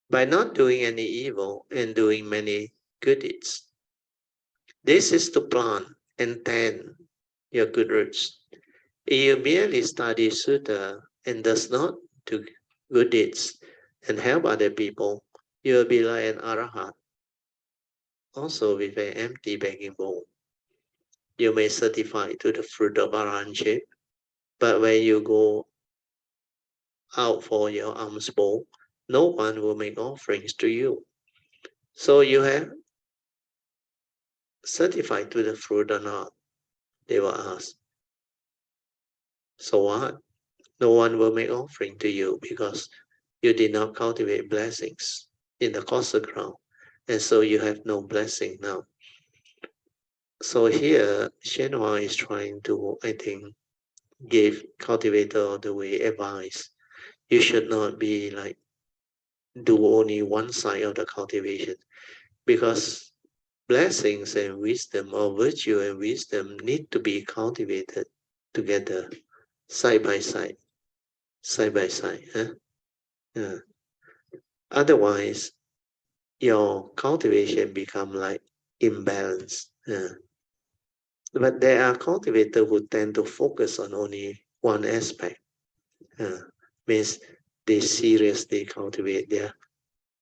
By not doing any evil and doing many good deeds. This is to plant and tend your good roots. If you merely study sutta and does not do good deeds and help other people, you will be like an arahant, also with an empty begging bowl. You may certify to the fruit of arahantship, but when you go out for your alms bowl, no one will make offerings to you. So you have certified to the fruit or not? They will ask. So what? No one will make offering to you because you did not cultivate blessings in the coastal ground. And so you have no blessing now. So here, Hsuan is trying to, I think, give cultivator of the way advice. You should not be like, do only one side of the cultivation, because blessings and wisdom, or virtue and wisdom, need to be cultivated together, side by side. Huh? Otherwise, your cultivation become like imbalanced. But there are cultivators who tend to focus on only one aspect. Means they seriously cultivate their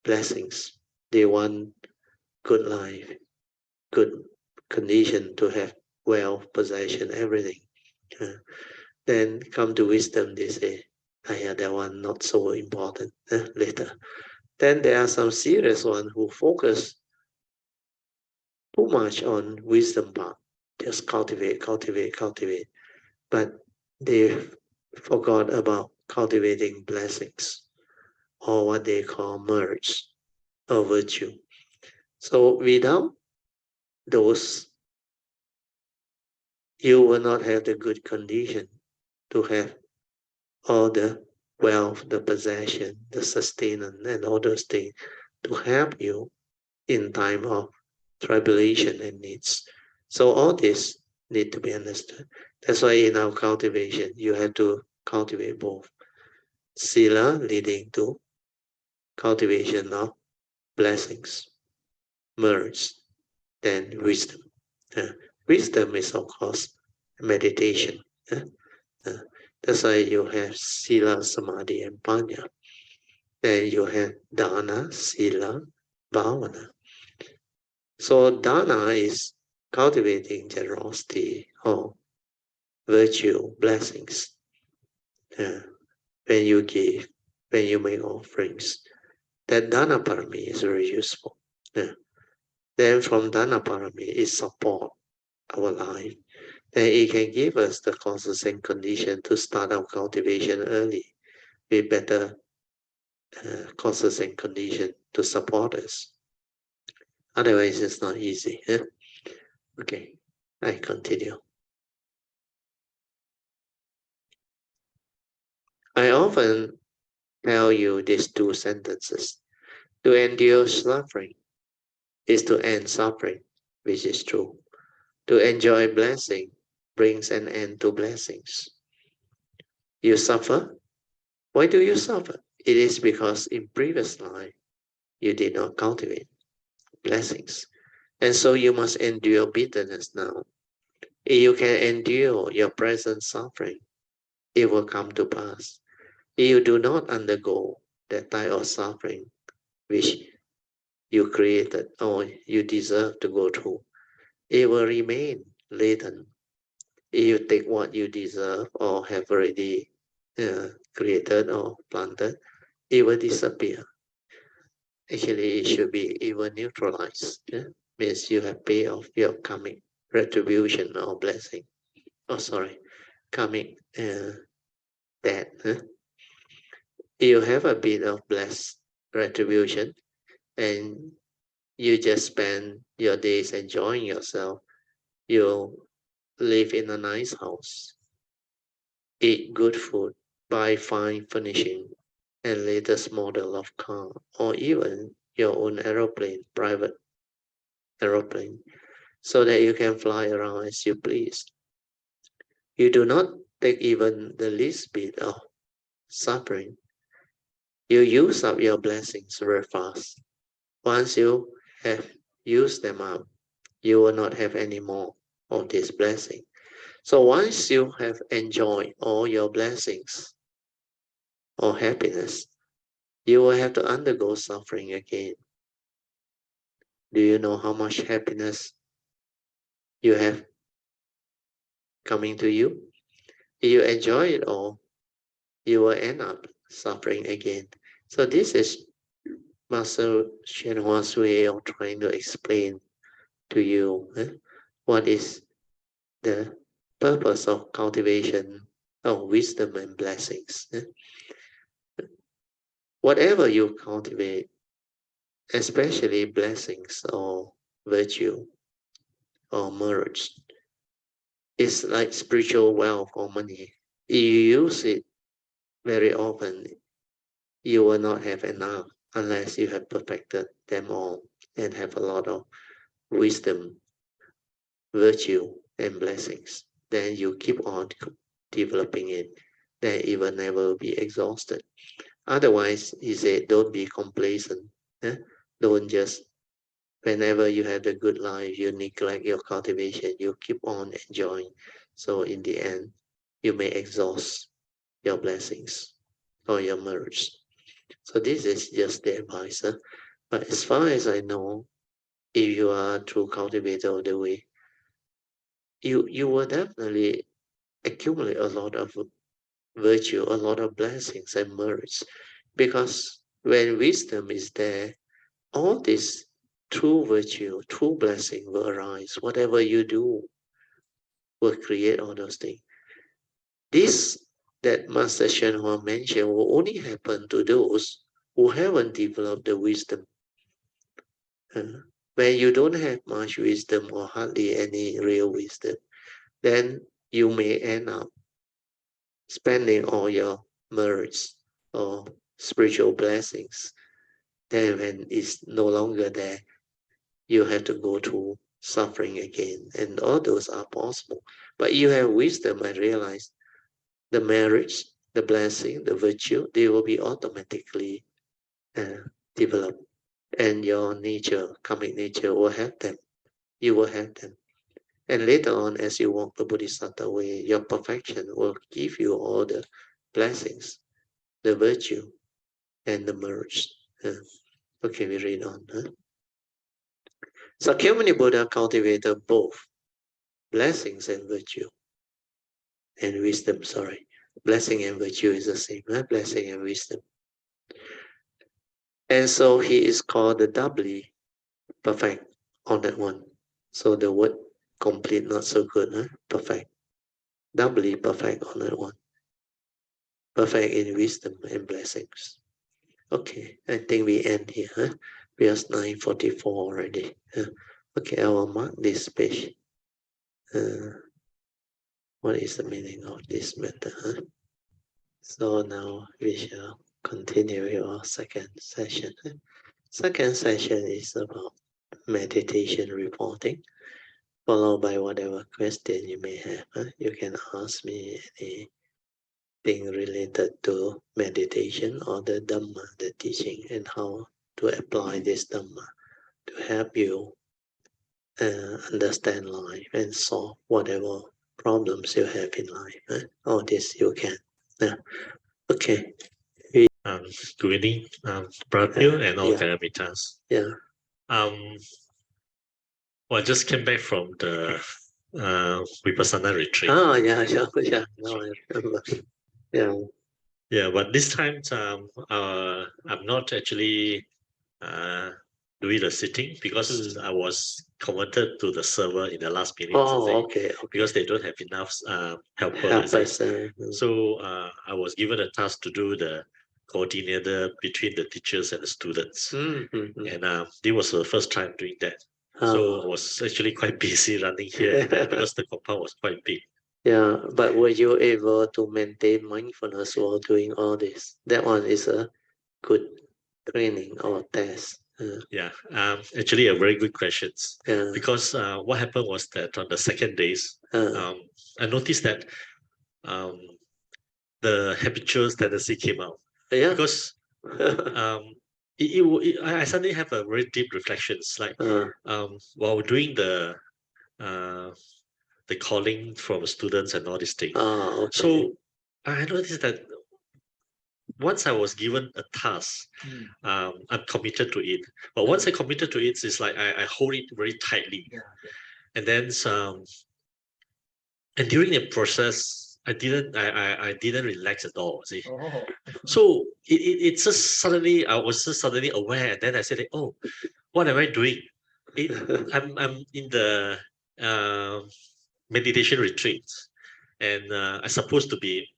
blessings. They want good life, good condition to have wealth, possession, everything. Then come to wisdom, they say, that one not so important later. Then there are some serious ones who focus too much on wisdom part. Just cultivate. But they forgot about cultivating blessings, or what they call merge or virtue. So without those, you will not have the good condition to have all the wealth, the possession, the sustenance, and all those things to help you in time of tribulation and needs. So all this need to be understood. That's why in our cultivation, you have to cultivate both. Sila leading to cultivation of blessings, merge, then wisdom. Wisdom is, of course, meditation. That's why you have Sila, Samadhi, and Panya. Then you have Dana, Sila, Bhavana. So Dana is cultivating generosity or virtue, blessings. When you give, when you make offerings, that Dana Parami is very useful. Then from Dana Parami, it support our life. Then it can give us the causes and conditions to start our cultivation early with better causes and conditions to support us. Otherwise, it's not easy. Okay, I continue. I often tell you these two sentences. To endure suffering is to end suffering, which is true. To enjoy blessing brings an end to blessings. You suffer? Why do you suffer? It is because in previous life, you did not cultivate blessings. And so you must endure bitterness now. If you can endure your present suffering, it will come to pass. If you do not undergo that type of suffering, which you created or you deserve to go through, it will remain latent. If you take what you deserve or have already created or planted, it will disappear. Actually, it should be even neutralized. Means you have paid off your karmic retribution or blessing. Oh, sorry, karmic debt. You have a bit of blessed retribution and you just spend your days enjoying yourself. You live in a nice house, eat good food, buy fine furnishing, and latest model of car, or even your own aeroplane, private aeroplane, so that you can fly around as you please. You do not take even the least bit of suffering. You use up your blessings very fast. Once you have used them up, you will not have any more of this blessing. So once you have enjoyed all your blessings or happiness, you will have to undergo suffering again. Do you know how much happiness you have coming to you? If you enjoy it all, you will end up suffering again. So this is Master Shenhua's way of trying to explain to you what is the purpose of cultivation of wisdom and blessings. Whatever you cultivate, especially blessings or virtue or merge, is like spiritual wealth or money. If you use it very often, you will not have enough unless you have perfected them all and have a lot of wisdom, virtue, and blessings. Then you keep on developing it. Then it will never be exhausted. Otherwise, he said, don't be complacent. Don't just, whenever you have a good life, you neglect your cultivation, you keep on enjoying. So in the end, you may exhaust your blessings or your merge. So this is just the advice. But as far as I know, if you are a true cultivator of the way, you will definitely accumulate a lot of virtue, a lot of blessings and merits. Because when wisdom is there, all this true virtue, true blessing will arise. Whatever you do will create all those things. This that Master Shen Hua mentioned will only happen to those who haven't developed the wisdom. When you don't have much wisdom or hardly any real wisdom, then you may end up spending all your merits or spiritual blessings. Then when it's no longer there, you have to go through suffering again, and all those are possible. But you have wisdom and realize the marriage, the blessing, the virtue, they will be automatically developed, and your nature, karmic nature, will have them. You will have them. And later on, as you walk the Bodhisattva way, your perfection will give you all the blessings, the virtue, and the merge. Okay, we read on. Sakyamuni Buddha cultivated both blessings and virtue. And wisdom, sorry. Blessing and virtue is the same, blessing and wisdom. And so he is called the doubly perfect on that one. So the word complete, not so good, perfect. Doubly perfect on that one. Perfect in wisdom and blessings. Okay, I think we end here. We are 9:44 already. Okay, I will mark this page. What is the meaning of this matter? So now we shall continue our second session. Second session is about meditation reporting, followed by whatever question you may have. You can ask me anything related to meditation or the Dhamma, the teaching, and how to apply this Dhamma to help you understand life and solve whatever problems you have in life. All this you can. Okay. Good evening, Brother and all Kalamitas. Yeah. Well, I just came back from the Vipassana retreat. Oh, yeah. No, I remember. Yeah. Yeah, but this time I'm not actually doing the sitting because I was converted to the server in the last minute. Oh, okay. Because they don't have enough helpers. So I was given a task to do the coordinator between the teachers and the students. And this was the first time doing that. So I was actually quite busy running here and there because the compound was quite big. Yeah, but were you able to maintain mindfulness while doing all this? That one is a good training or test. Yeah, actually a very good question. Yeah. Because what happened was that on the second days, I noticed that the habitual tendency came out. Yeah. Because I suddenly have a very deep reflections, like while doing the calling from students and all these things. Okay. So I noticed that once I was given a task, I'm committed to it. But once I committed to it, it's like I hold it very tightly. And then and during the process, I didn't relax at all. See, so it just suddenly I was just suddenly aware, and then I said, "Oh, what am I doing? I'm in the meditation retreat, and I'm supposed to be,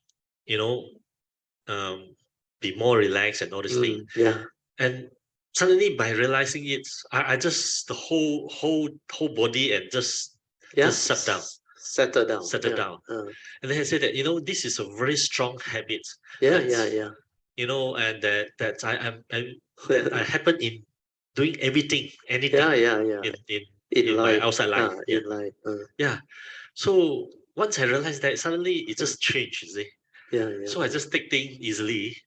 be more relaxed and all this thing. Yeah. And suddenly, by realizing it, I just the whole body and just sat down." Settle down. And then I said that, this is a very strong habit. Yeah. And that I happen in doing everything, anything. In my outside life. In life. Yeah. So once I realized that, suddenly it just changed, you see. Yeah. So I just take things easily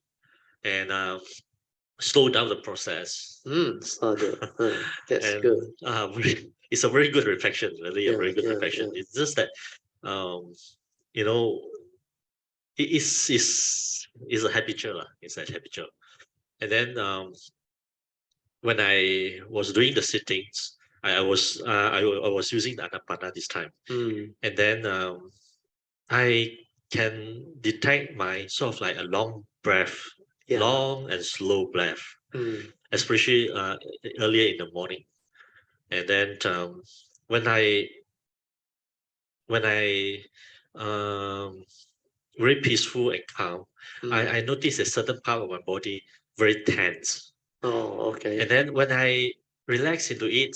and slow down the process. That's and, good. It's a very good reflection, really a very good reflection. It's just that, it is a habitual. It's a habitual. And then when I was doing the sittings, I was using the Anapana this time, and then I can detect my sort of like a long breath, long and slow breath, especially earlier in the morning. And then when I very peaceful and calm, I notice a certain part of my body very tense. Oh, okay. And then when I relax into it,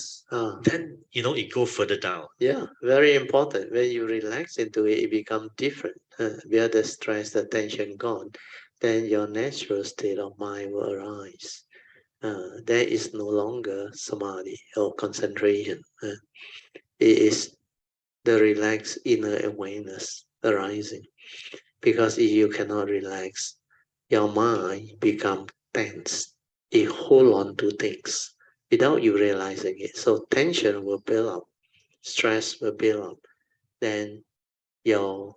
then it go further down. Yeah, very important. When you relax into it, it becomes different. Where the stress, the tension gone, then your natural state of mind will arise. there is no longer samadhi or concentration. It is the relaxed inner awareness arising. Because if you cannot relax, your mind becomes tense. It hold on to things without you realizing it. So tension will build up, stress will build up. Then your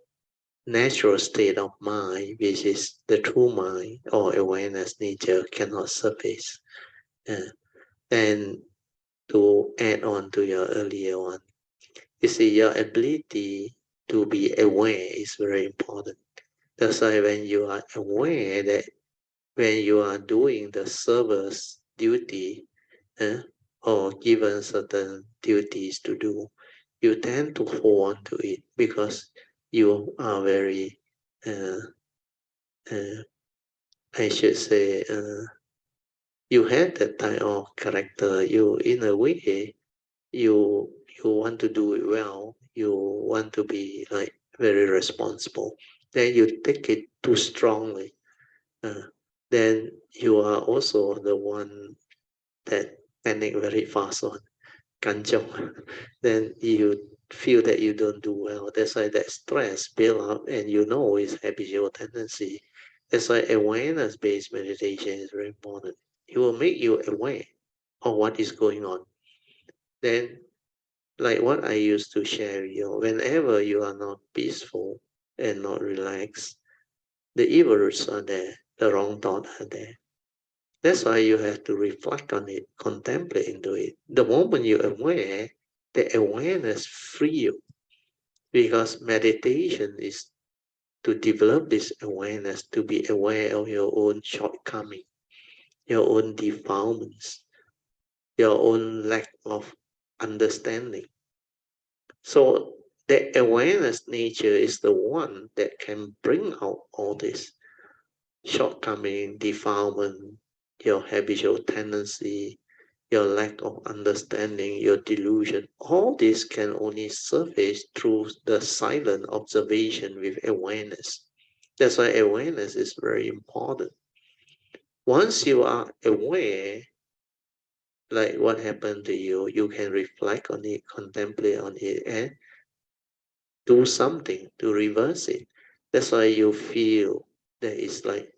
natural state of mind, which is the true mind or awareness nature, cannot surface. And to add on to your earlier one, you see, your ability to be aware is very important. That's why when you are aware that when you are doing the service duty or given certain duties to do, you tend to hold on to it because you are very, I should say, you have that type of character. You, in a way, you want to do it well. You want to be like very responsible. Then you take it too strongly. Then you are also the one that panic very fast on kanchong. Then you feel that you don't do well. That's why that stress build up, and you know it's habitual tendency. That's why awareness-based meditation is very important. It will make you aware of what is going on. Then, like what I used to share with you, whenever you are not peaceful and not relaxed, the evil roots are there, the wrong thoughts are there. That's why you have to reflect on it, contemplate into it. The moment you're aware, the awareness free you. Because meditation is to develop this awareness, to be aware of your own shortcoming, your own defilements, your own lack of understanding. So the awareness nature is the one that can bring out all this shortcoming, defilement, your habitual tendency, your lack of understanding, your delusion. All this can only surface through the silent observation with awareness. That's why awareness is very important. Once you are aware, like what happened to you, you can reflect on it, contemplate on it, and do something to reverse it. That's why you feel that it's like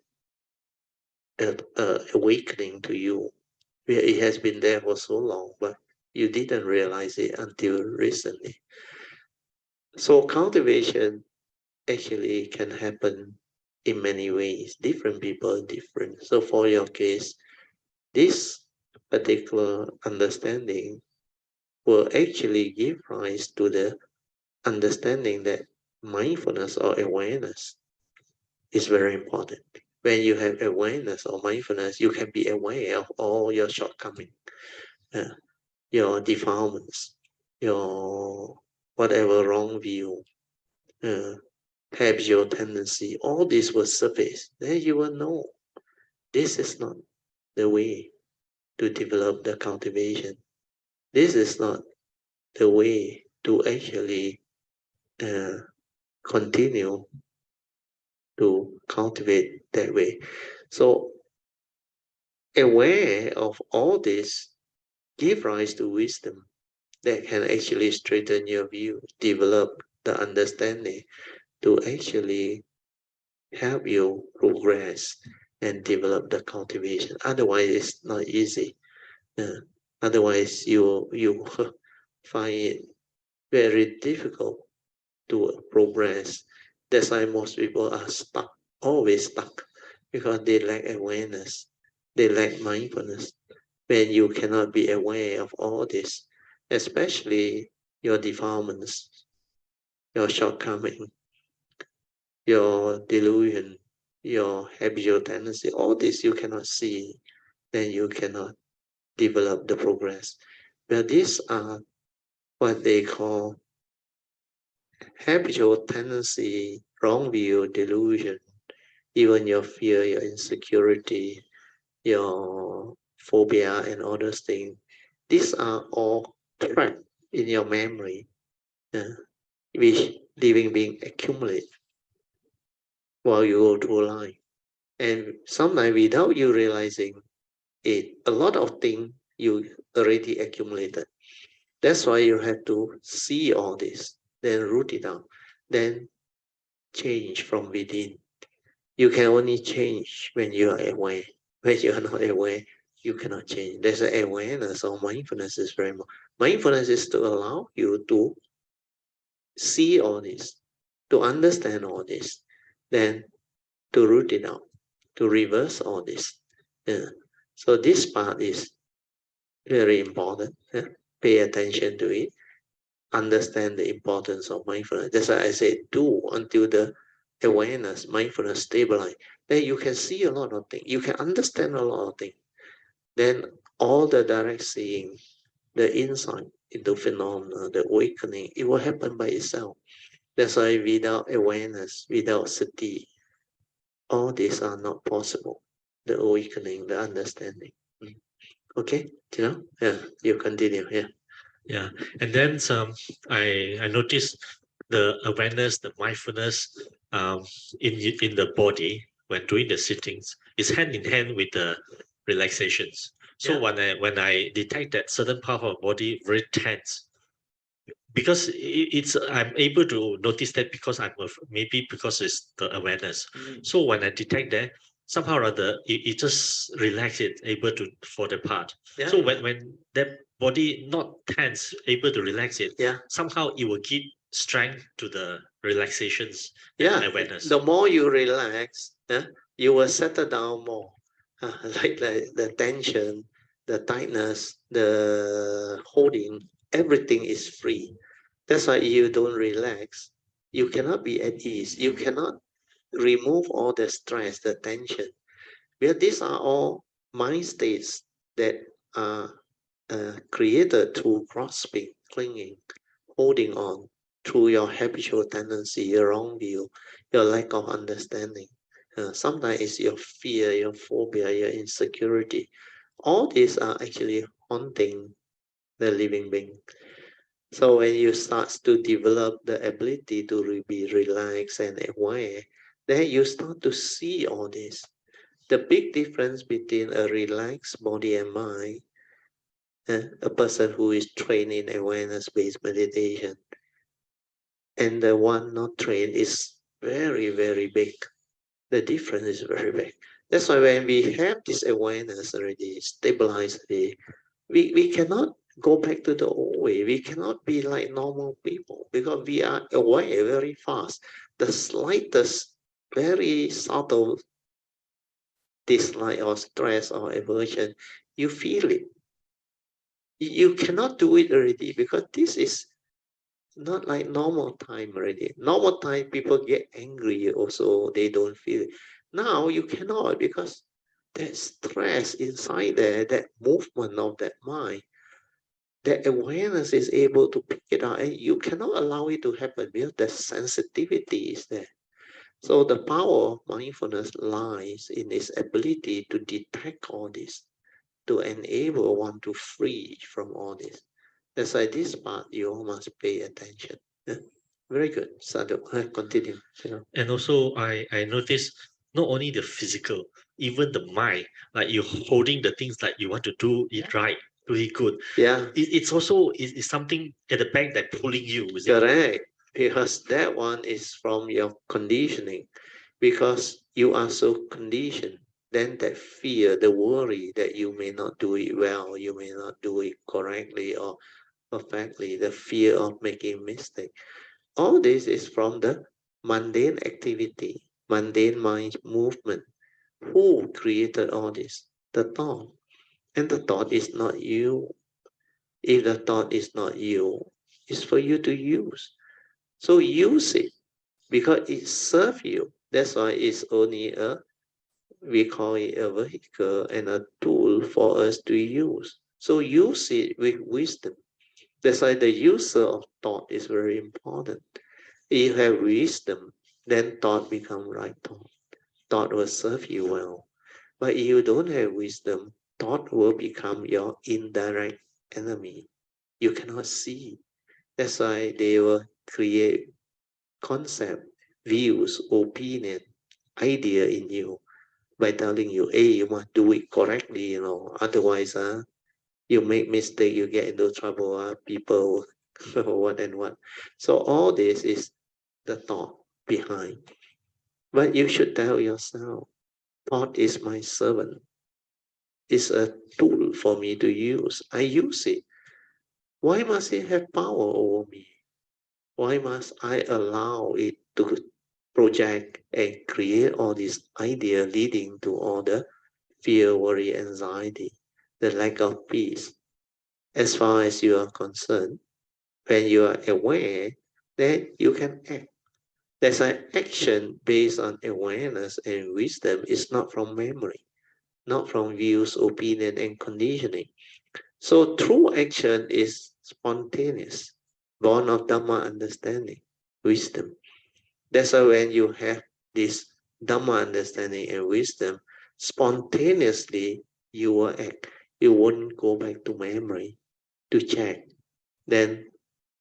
an awakening to you. It has been there for so long, but you didn't realize it until recently. So cultivation actually can happen in many ways. Different people different. So for your case, this particular understanding will actually give rise to the understanding that mindfulness or awareness is very important. When you have awareness or mindfulness, you can be aware of all your shortcomings, your defilements, your whatever wrong view, habitual tendency, all this will surface. Then you will know this is not the way to develop the cultivation. This is not the way to actually continue to cultivate that way. So aware of all this give rise to wisdom that can actually straighten your view, develop the understanding to actually help you progress and develop the cultivation. Otherwise, it's not easy. Otherwise, you find it very difficult to progress. That's why most people are stuck, always stuck, because they lack awareness, they lack mindfulness. When you cannot be aware of all this, especially your defilements, your shortcomings, your delusion, your habitual tendency, all this you cannot see, then you cannot develop the progress. But these are what they call habitual tendency, wrong view, delusion, even your fear, your insecurity, your phobia, and all those things. These are all trapped in your memory, which living being accumulate while you go through life. And sometimes without you realizing, a lot of things you already accumulated. That's why you have to see all this, then root it out, then change from within. You can only change when you are aware. When you are not aware, you cannot change. There's an awareness or mindfulness is very much. Mindfulness is to allow you to see all this, to understand all this, then to root it out, to reverse all this. Yeah. So this part is very important. Yeah. Pay attention to it. Understand the importance of mindfulness. That's why I say do until the awareness, mindfulness stabilize. Then you can see a lot of things. You can understand a lot of things. Then all the direct seeing, the insight into phenomena, the awakening, it will happen by itself. That's why without awareness, without sati, all these are not possible. The awakening, the understanding. Okay, yeah, you continue. Yeah, and then I noticed the awareness, the mindfulness in the body when doing the sittings is hand in hand with the relaxations. So when I detect that certain part of the body very tense, because it's I'm able to notice that because maybe because it's the awareness. So when I detect that, somehow or other it just relax it, able to for the part. So when that body not tense, able to relax it, somehow it will give strength to the relaxations and awareness. The more you relax, you will settle down more. Like the tension, the tightness, the holding, everything is free. That's why you don't relax. You cannot be at ease. You cannot remove all the stress, the tension. Because these are all mind states that are created through grasping, clinging, holding on through your habitual tendency, your wrong view, your lack of understanding. Sometimes it's your fear, your phobia, your insecurity. All these are actually haunting the living being. So when you start to develop the ability to be relaxed and aware, then you start to see all this. The big difference between a relaxed body and mind, a person who is trained in awareness-based meditation, and the one not trained is very, very big. The difference is very big. That's why when we have this awareness already, stabilized already, we cannot go back to the old way. We cannot be like normal people because we are aware very fast. The slightest, very subtle dislike or stress or aversion, you feel it. You cannot do it already because this is not like normal time already. Normal time, people get angry also, they don't feel it. Now you cannot because that stress inside there, that movement of that mind, that awareness is able to pick it up and you cannot allow it to happen because the sensitivity is there. So the power of mindfulness lies in its ability to detect all this, to enable one to free from all this. That's why this part you all must pay attention. Very good. Sadhu, continue. And also I noticed not only the physical, even the mind, like you holding the things like you want to do it right, do it good. It's also is something at the back that pulling you. Is it? Correct. Because that one is from your conditioning. Because you are so conditioned, then that fear, the worry that you may not do it well, you may not do it correctly or perfectly, the fear of making mistake. All this is from the mundane activity, mundane mind movement. Who created all this? The thought. And the thought is not you. If the thought is not you, it's for you to use. So use it because it serves you. That's why it's only we call it a vehicle and a tool for us to use. So use it with wisdom. That's why the user of thought is very important. If you have wisdom, then thought become right thought. Thought will serve you well. But if you don't have wisdom, thought will become your indirect enemy. You cannot see. That's why they will create concept, views, opinion, idea in you. by telling you, hey, you must do it correctly, otherwise you make mistake, you get into trouble, people what and what. So all this is the thought behind. But you should tell yourself, thought is my servant. It's a tool for me to use. I use it. Why must it have power over me? Why must I allow it to project and create all these ideas leading to all the fear, worry, anxiety, the lack of peace? As far as you are concerned, when you are aware, then you can act. That's an action based on awareness and wisdom. Is not from memory, not from views, opinion, and conditioning. So true action is spontaneous, born of Dhamma understanding, wisdom. That's why when you have this Dhamma understanding and wisdom, spontaneously you will act. You won't go back to memory to check, then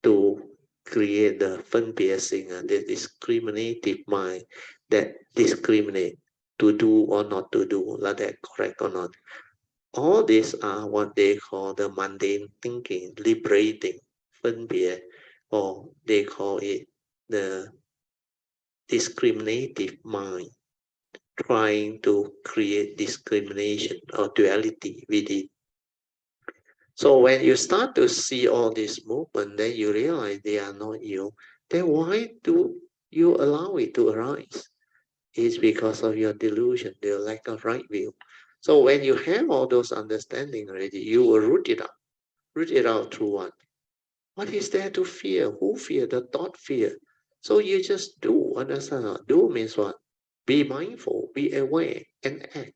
to create the 分别心, the discriminative mind that discriminate to do or not to do, like that correct or not. All these are what they call the mundane thinking, liberating, 分别, or they call it the discriminative mind, trying to create discrimination or duality within. So when you start to see all this movement, then you realize they are not you. Then why do you allow it to arise? It's because of your delusion, the lack of right view. So when you have all those understanding already, you will root it out. Root it out through what? What is there to fear? Who fear? The thought fear. So you just do. Understand? Do means what? Be mindful, be aware, and act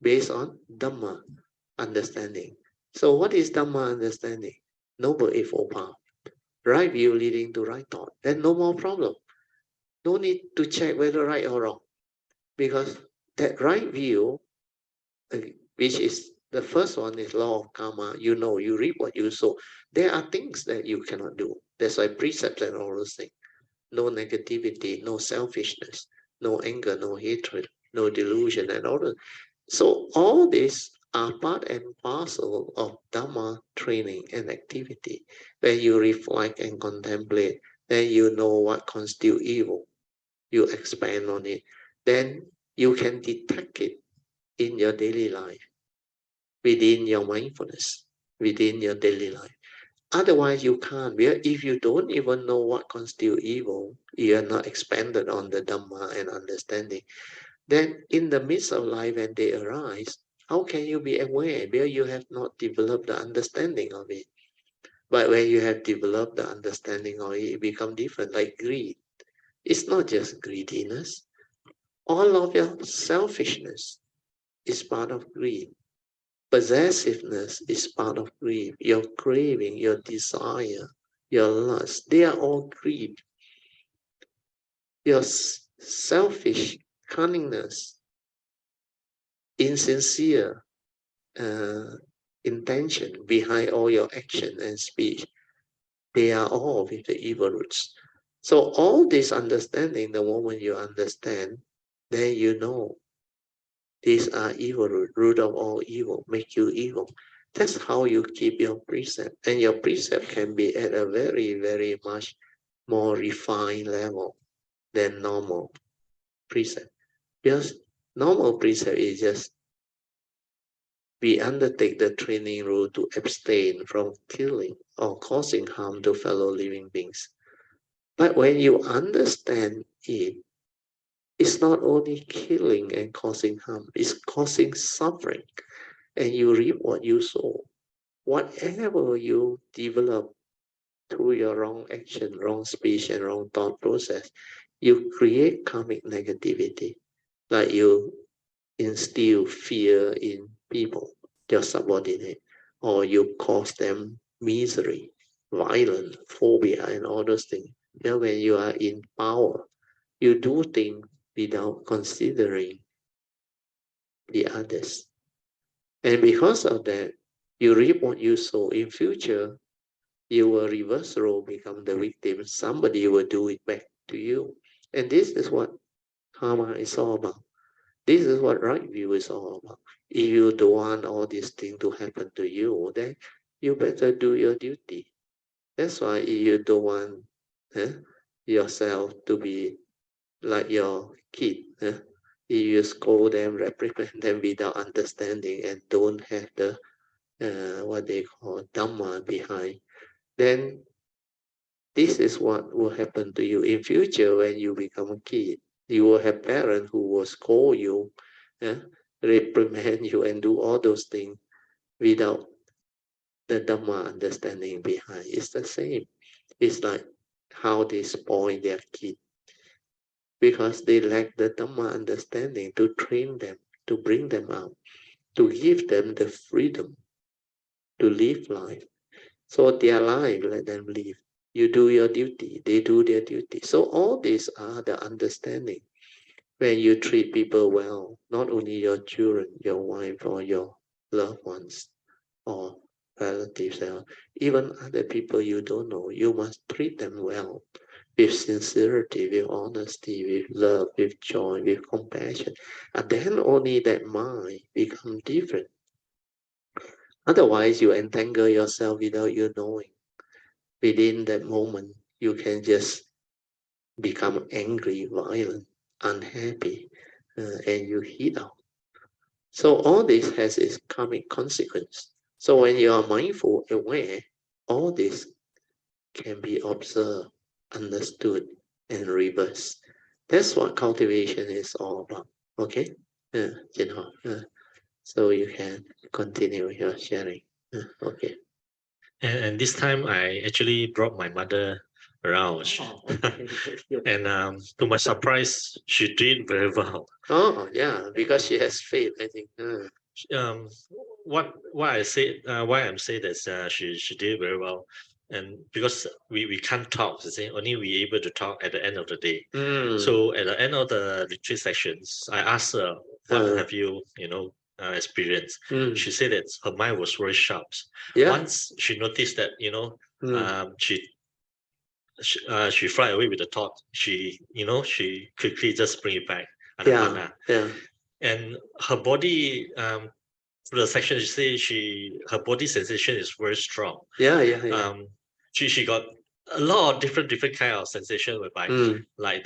based on Dhamma understanding. So what is Dhamma understanding? Noble Eightfold Path. Right view leading to right thought. Then no more problem. No need to check whether right or wrong. Because that right view, which is the first one is law of karma, you reap what you sow. There are things that you cannot do. That's why precepts and all those things. No negativity, no selfishness, no anger, no hatred, no delusion, and all that. So all these are part and parcel of Dhamma training and activity. When you reflect and contemplate, then you know what constitutes evil. You expand on it. Then you can detect it in your daily life, within your mindfulness, within your daily life. Otherwise, you can't. If you don't even know what constitutes evil, you are not expanded on the Dhamma and understanding. Then in the midst of life when they arise, how can you be aware? Because you have not developed the understanding of it. But when you have developed the understanding of it, it becomes different, like greed. It's not just greediness. All of your selfishness is part of greed. Possessiveness is part of greed. Your craving, your desire, your lust, they are all greed. Your selfish cunningness, insincere intention behind all your action and speech, they are all with the evil roots. So all this understanding, the moment you understand, then you know these are evil root of all evil, make you evil. That's how you keep your precept. And your precept can be at a very, very much more refined level than normal precept. Because normal precept is just we undertake the training rule to abstain from killing or causing harm to fellow living beings. But when you understand it, it's not only killing and causing harm, it's causing suffering. And you reap what you sow. Whatever you develop through your wrong action, wrong speech, and wrong thought process, you create karmic negativity. Like you instill fear in people, your subordinate, or you cause them misery, violence, phobia, and all those things. When you are in power, you do things without considering the others. And because of that, you reap what you sow. In future, you will reverse role, become the victim. Somebody will do it back to you. And this is what karma is all about. This is what right view is all about. If you don't want all these things to happen to you, then you better do your duty. That's why if you don't want yourself to be like your kid, if you scold them, reprimand them without understanding and don't have the what they call Dharma behind, then this is what will happen to you in future when you become a kid. You will have parents who will scold you, reprimand you, and do all those things without the Dhamma understanding behind. It's the same. It's like how they spoil their kid because they lack the Dhamma understanding to train them, to bring them out, to give them the freedom to live life. So their life, let them live. You do your duty, they do their duty. So all these are the understanding. When you treat people well, not only your children, your wife, or your loved ones, or relatives, or even other people you don't know, you must treat them well with sincerity, with honesty, with love, with joy, with compassion. And then only that mind becomes different. Otherwise, you entangle yourself without you knowing. Within that moment, you can just become angry, violent, unhappy, and you heat out. So all this has its karmic consequence. So when you are mindful, aware, all this can be observed, understood, and reversed. That's what cultivation is all about. Okay? Jinho. So you can continue your sharing. Okay. And this time I actually brought my mother around. And to my surprise, she did very well. Oh, yeah, because she has faith, I think. Um, why I say why I'm saying that she did very well, and because we can't talk, you see, only we able to talk at the end of the day. So at the end of the retreat sessions, I asked her, "What have you experienced?" She said that her mind was very sharp. Yeah. Once she noticed that she fly away with the thought, she quickly just bring it back. Yeah. And her body through the section, she say her body sensation is very strong. Yeah. She got a lot of different kind of sensation whereby like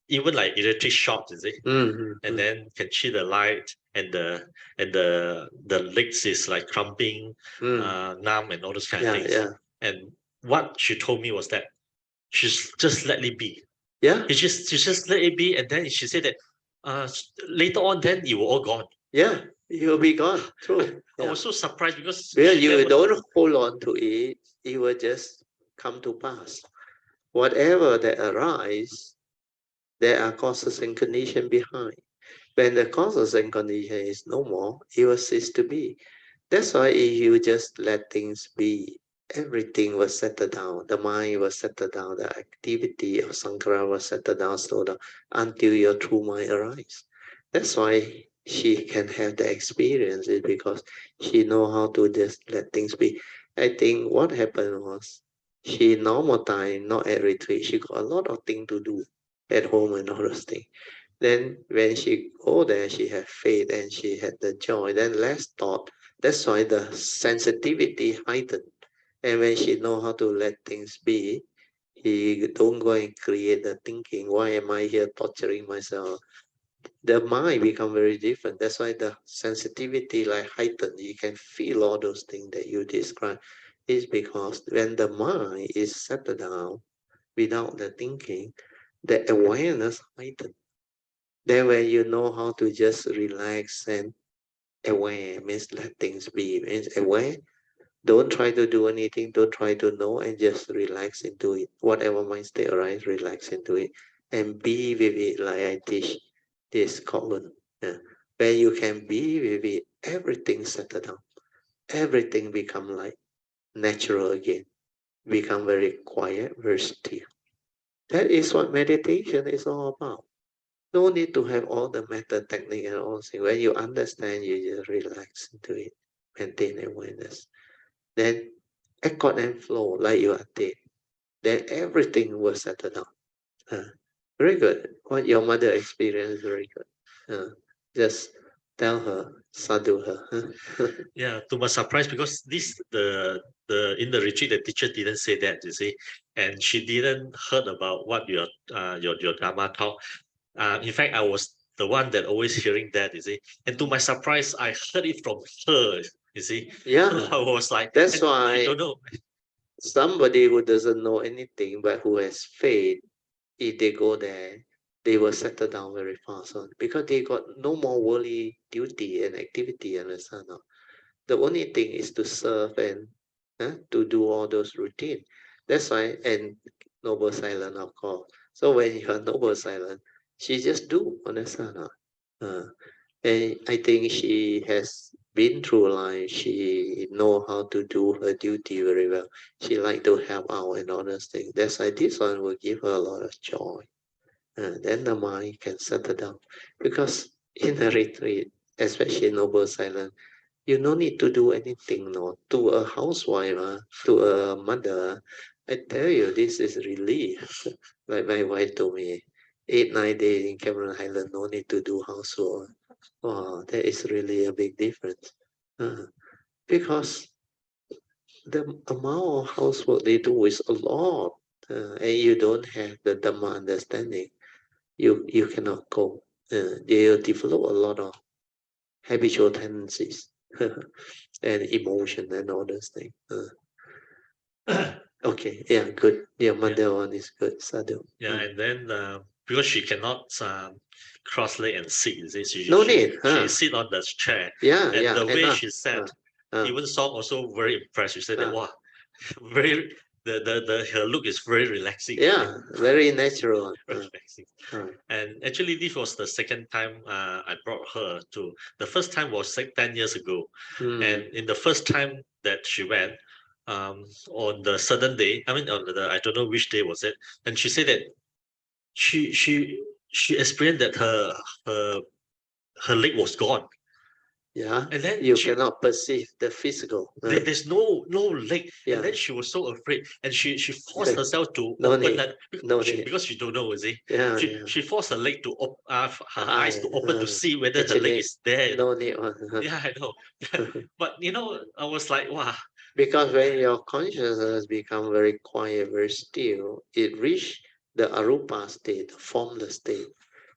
even like electric shock, is it? And then can see the light and the legs is like cramping, numb and all those kind of things. And what she told me was that she's just let it be. Yeah. She just let it be, and then she said that later on, then it will all gone. Yeah, it will be gone. True. I was so surprised because you don't hold on to it, it will just come to pass. Whatever that arises, there are causes and conditions behind. When the causes and condition is no more, it will cease to be. That's why if you just let things be, everything will settle down. The mind will settle down. The activity of Sankara will settle down, slow down, until your true mind arrives. That's why she can have the experience, is because she know how to just let things be. I think what happened was she normal time, not at retreat, she got a lot of things to do at home and all those things. Then when she go there, she had faith and she had the joy, then less thought. That's why the sensitivity heightened. And when she know how to let things be, he don't go and create the thinking, why am I here torturing myself? The mind become very different. That's why the sensitivity like heightened. You can feel all those things that you describe. Is because when the mind is settled down without the thinking, the awareness heightened. Then when you know how to just relax and aware, means let things be, means aware. Don't try to do anything, don't try to know, and just relax into it. Whatever mind state arises, relax into it. And be with it like I teach this column. Yeah. Where you can be with it, everything settle down. Everything become like natural again. Become very quiet, very still. That is what meditation is all about. No need to have all the method, technique, and all things. When you understand, you just relax into it, maintain awareness. Then accord and flow like you attain. Then everything will settle down. Very good. What your mother experienced, very good. just tell her, sadhu her. Yeah, to my surprise, because the in the retreat the teacher didn't say that, you see, and she didn't heard about what your Dharma talk. In fact, I was the one that always hearing that, you see, and to my surprise, I heard it from her. You see, Yeah, I was like, that's and why I don't know. somebody who doesn't know anything but who has faith, if they go there, they will settle down very fast because they got no more worldly duty and activity, understand? The only thing is to serve and to do all those routine. That's why, and noble silent, of course. So when you are noble silent, she just do, understand? And I think she has been through life. She know how to do her duty very well. She like to help out and all those things. That's why this one will give her a lot of joy. Then the mind can settle down. Because in a retreat, especially noble silent, you no need to do anything, no. To a housewife, to a mother, I tell you, this is relief. Like my wife told me, 8, 9 days in Cameron Highland, no need to do housework. Oh, that is really a big difference. Because the amount of housework they do is a lot, and you don't have the Dhamma understanding, you cannot go. They'll develop a lot of habitual tendencies and emotion and all those things. Okay, yeah, good. Yeah, mother one is good. Sadhu. Yeah, and then because she cannot cross leg and sit, you see, No need. she sit on the chair, Yeah, and yeah, the way enough. she sat, Uh, even Song also very impressed. She said that, uh, wow, very the her look is very relaxing. yeah, very natural. Very relaxing. And actually, this was the second time I brought her to. The first time was like 10 years ago, and in the first time that she went, on the sudden day, I mean, on the I don't know which day was it, and she said that she she she experienced that her her leg was gone. Yeah, And then you cannot perceive the physical. there's no leg, Yeah. and then she was so afraid, and she forced herself to No open need. that No need. because she don't know, is it? Yeah, yeah. She forced her leg to her eyes to open to uh, see whether the leg actually, is there. You know? no need one. Yeah, I know. But you know, I was like, wow. Because when your consciousness become very quiet, very still, it reach the arupa state, the formless state.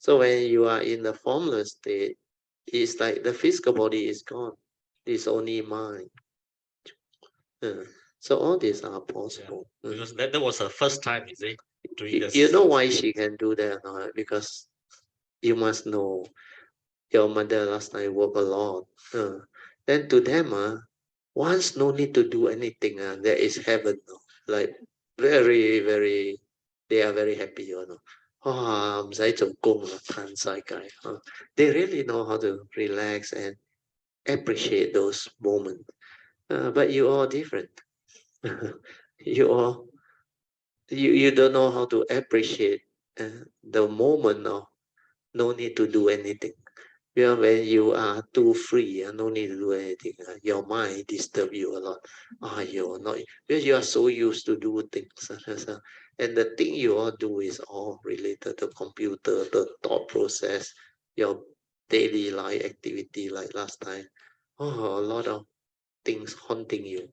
So when you are in the formless state, it's like the physical body is gone. It's only mind. So all these are possible. Yeah, because that was her first time, is it? Doing this. You know why she can do that? Because you must know your mother last night worked a lot. Then to them, once no need to do anything, there is heaven. Like very, very, they are very happy, Oh, they really know how to relax and appreciate those moments. But you are different. you all you don't know how to appreciate the moment of no need to do anything. When you are too free, no need to do anything. Your mind disturb you a lot. You're not because you are so used to do things. And the thing you all do is all related to computer, the thought process, your daily life activity like last time. A lot of things haunting you,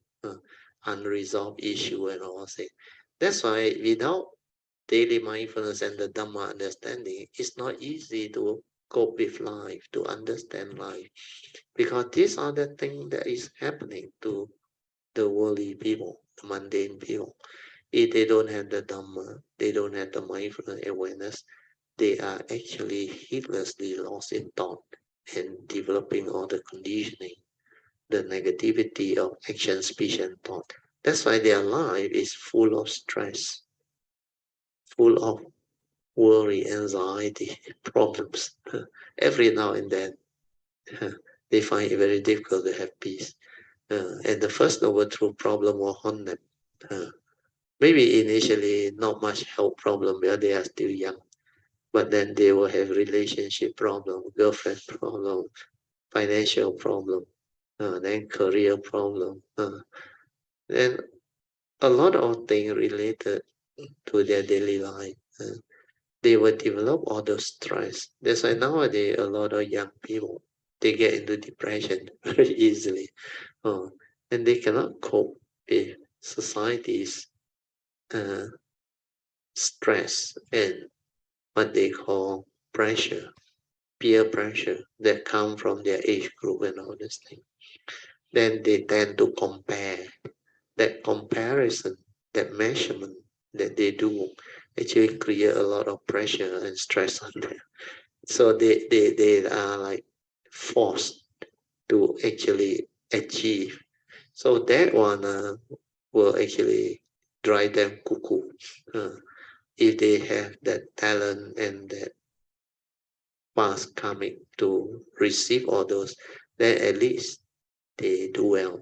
unresolved issue and all things. That's why without daily mindfulness and the Dhamma understanding, it's not easy to cope with life, to understand life, because these are the things that is happening to the worldly people, the mundane people. If they don't have the Dhamma, they don't have the mindfulness awareness, they are actually heedlessly lost in thought and developing all the conditioning, the negativity of action, speech, and thought. That's why their life is full of stress, full of worry, anxiety, problems. Every now and then, they find it very difficult to have peace. And the first noble truth problem will haunt them. Maybe initially not much health problem where they are still young, but then they will have relationship problem, girlfriend problem, financial problem, then career problem, and a lot of things related to their daily life. they will develop all those stress. That's why nowadays a lot of young people, they get into depression very easily. And they cannot cope with society's stress and what they call pressure, peer pressure that come from their age group and all this thing. Then they tend to compare. That comparison, that measurement that they do actually create a lot of pressure and stress on them. So they are like forced to actually achieve. So that one will actually drive them cuckoo. If they have that talent and that past coming to receive all those, then at least they do well.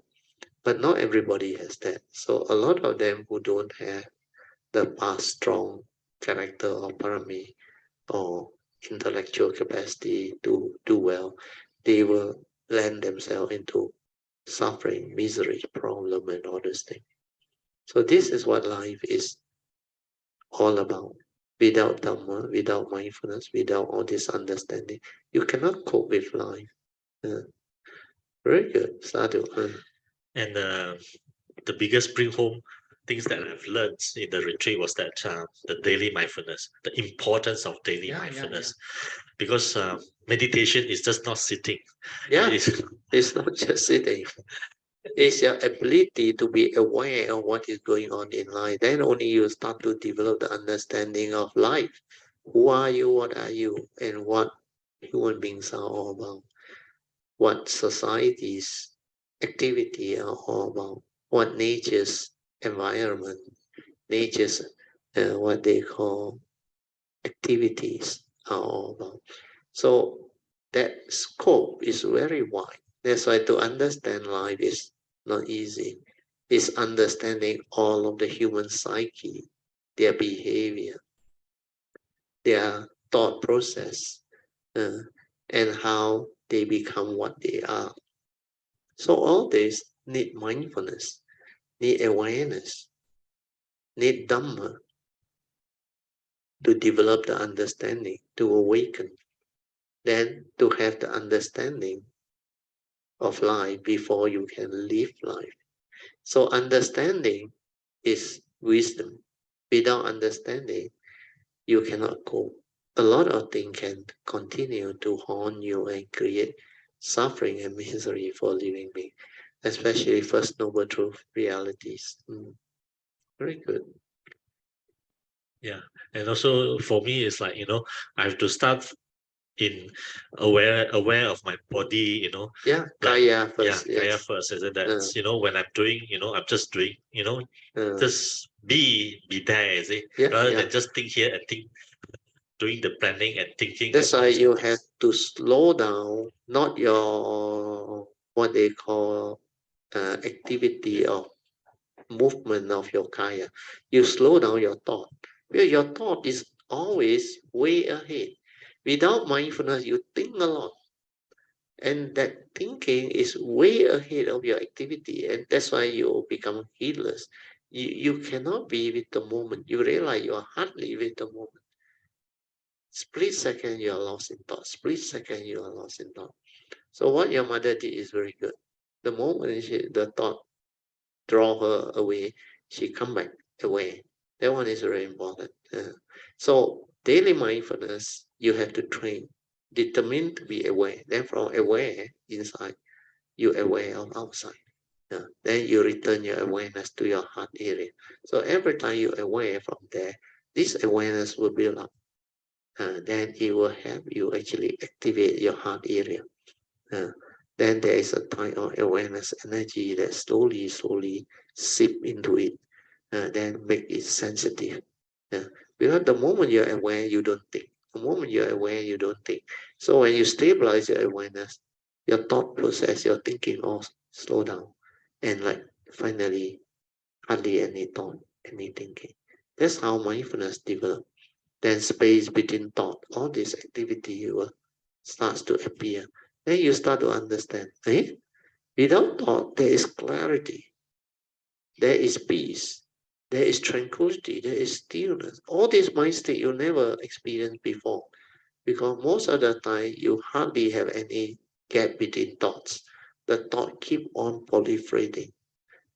But not everybody has that. So a lot of them who don't have the past strong character or parami or intellectual capacity to do well, they will land themselves into suffering, misery, problem, and all those things. So this is what life is all about. Without Dhamma, without mindfulness, without all this understanding, you cannot cope with life. Very good, Sadhu. And the biggest bring home things that I've learned in the retreat was that the daily mindfulness, the importance of daily mindfulness, because meditation is just not sitting. Yeah, it's not just sitting. It's your ability to be aware of what is going on in life. Then only you start to develop the understanding of life. Who are you? What are you? And what human beings are all about. What society's activity are all about. What nature's environment, nature's what they call activities are all about. So that scope is very wide. That's why to understand life is not easy. It's understanding all of the human psyche, their behavior, their thought process, and how they become what they are. So all this need mindfulness, need awareness, need Dhamma to develop the understanding, to awaken, then to have the understanding of life before you can live life. So understanding is wisdom. Without understanding, you cannot cope. A lot of things can continue to haunt you and create suffering and misery for living beings, especially First Noble Truth realities. Very good. Yeah, and also for me, it's like I have to start in aware of my body. Yeah, Like kaya first. kaya Yes. first, and that's when I'm doing, I'm just doing, just be there, see, rather than just think here and think, doing the planning and thinking. That's why you have to slow down, not your what they call activity of movement of your kaya. You slow down your thought. Because your thought is always way ahead. Without mindfulness, you think a lot. And that thinking is way ahead of your activity. And that's why you become heedless. You cannot be with the moment. You realize you are hardly with the moment. Split second, you are lost in thought. Split second, you are lost in thought. So what your mother did is very good. The moment the thought draw her away, she come back away. That one is very important. So daily mindfulness, you have to train, determined to be aware. Then from aware inside, you aware of outside. Then you return your awareness to your heart area. So every time you aware from there, this awareness will build up. Then it will help you actually activate your heart area. Then there is a type of awareness energy that slowly seep into it, then make it sensitive. Because the moment you're aware, you don't think. The moment you're aware, you don't think. So when you stabilize your awareness, your thought process, your thinking all slow down. And like finally, hardly any thought, any thinking. That's how mindfulness develops. Then space between thought, all this activity will starts to appear. Then you start to understand, without thought, there is clarity, there is peace, There is tranquility, there is stillness. All this mind state you never experienced before, because most of the time you hardly have any gap between thoughts. The thought keep on proliferating.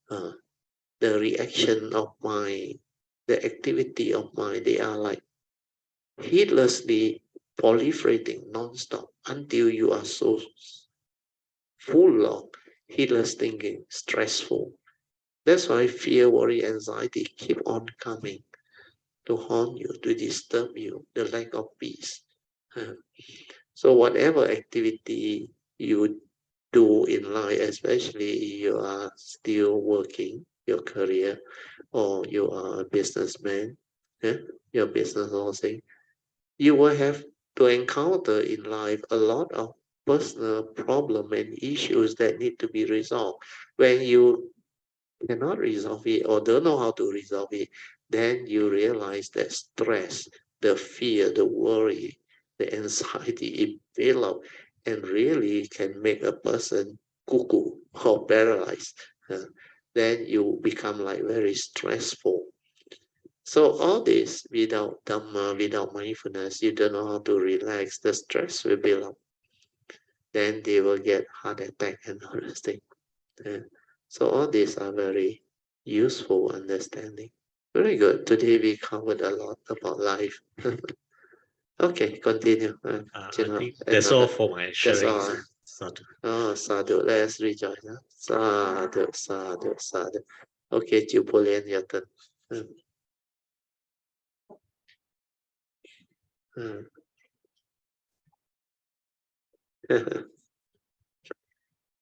The reaction of mind, the activity of mind, they are like heedlessly proliferating non-stop until you are so full of heedless thinking, stressful. That's why fear, worry, anxiety keep on coming to haunt you, to disturb you, the lack of peace. So whatever activity you do in life, especially you are still working your career, or you are a businessman, your business also, you will have to encounter in life a lot of personal problem and issues that need to be resolved. When you cannot resolve it or don't know how to resolve it, then you realize that stress, the fear, the worry, the anxiety envelop and really can make a person cuckoo or paralyzed. Then you become like very stressful. So all this without Dhamma, without mindfulness, you don't know how to relax, the stress will build up. Then they will get heart attack and all those things. So all these are very useful understanding. Very good. Today we covered a lot about life. Okay, continue. I think that's all for my sharing. Sadhu. Oh, sadhu. Let's rejoice. Sadhu, sadhu, sadhu. Okay, Chiu Polian, your turn.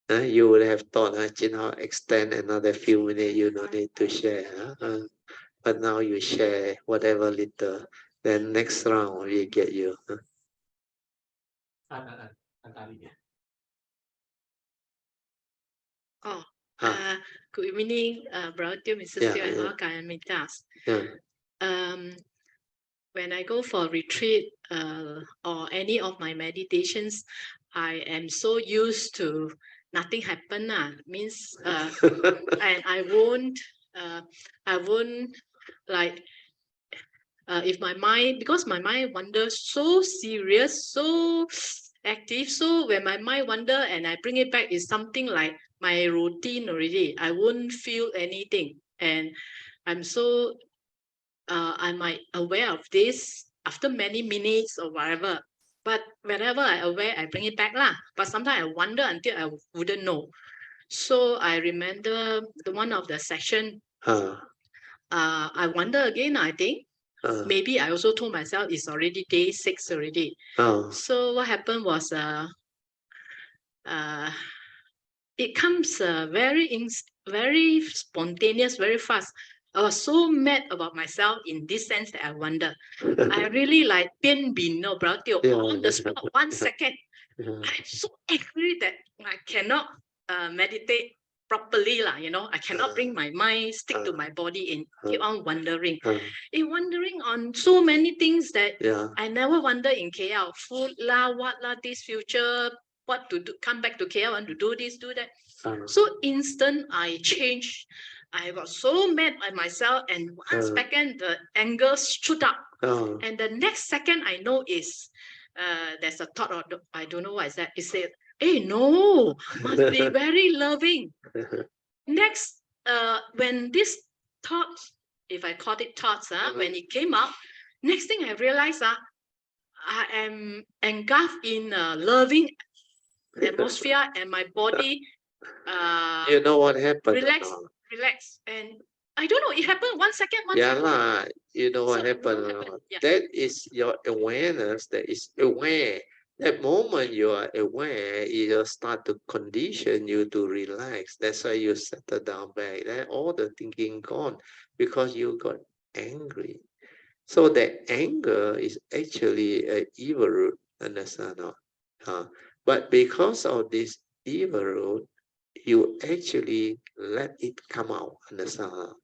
You would have thought, extend another few minutes, you don't need to share. But now you share whatever little, then next round we get you. Good evening, Brother Mrs. Teo and all Kayamitas. When I go for retreat or any of my meditations, I am so used to nothing happen. Means and I won't like if my mind, because my mind wanders so serious, so active. So when my mind wander and I bring it back, it's something like my routine already. I won't feel anything, and I'm so I'm aware of this after many minutes or whatever. But whenever I'm aware, I bring it back lah. But sometimes I wonder until I wouldn't know. So I remember the one of the session. I wonder again. I think maybe I also told myself it's already day 6 already. So what happened was it comes very spontaneous, very fast. I was so mad about myself in this sense that I wonder. I really like on the spot 1 second. I'm so angry that I cannot meditate properly, I cannot bring my mind, stick to my body and keep on wondering. Wondering on so many things that I never wonder in KL. Food what this future, what to do, come back to KL and to do this, do that. So instant I changed. I got so mad at myself, and 1 second the anger shoot up. And the next second I know is there's a thought, or I don't know what is that. It said, hey, no, must be very loving. Next, when this thought, if I call it thoughts, when it came up, next thing I realized I am engulfed in a loving atmosphere, and my body you know what happened? Relax. And I don't know, it happened 1 second. You know what happened? That is your awareness that is aware. That moment you are aware, it will start to condition you to relax. That's why you settle down back. Then all the thinking gone because you got angry. So that anger is actually an evil root, understand? But because of this evil root, you actually let it come out, understand?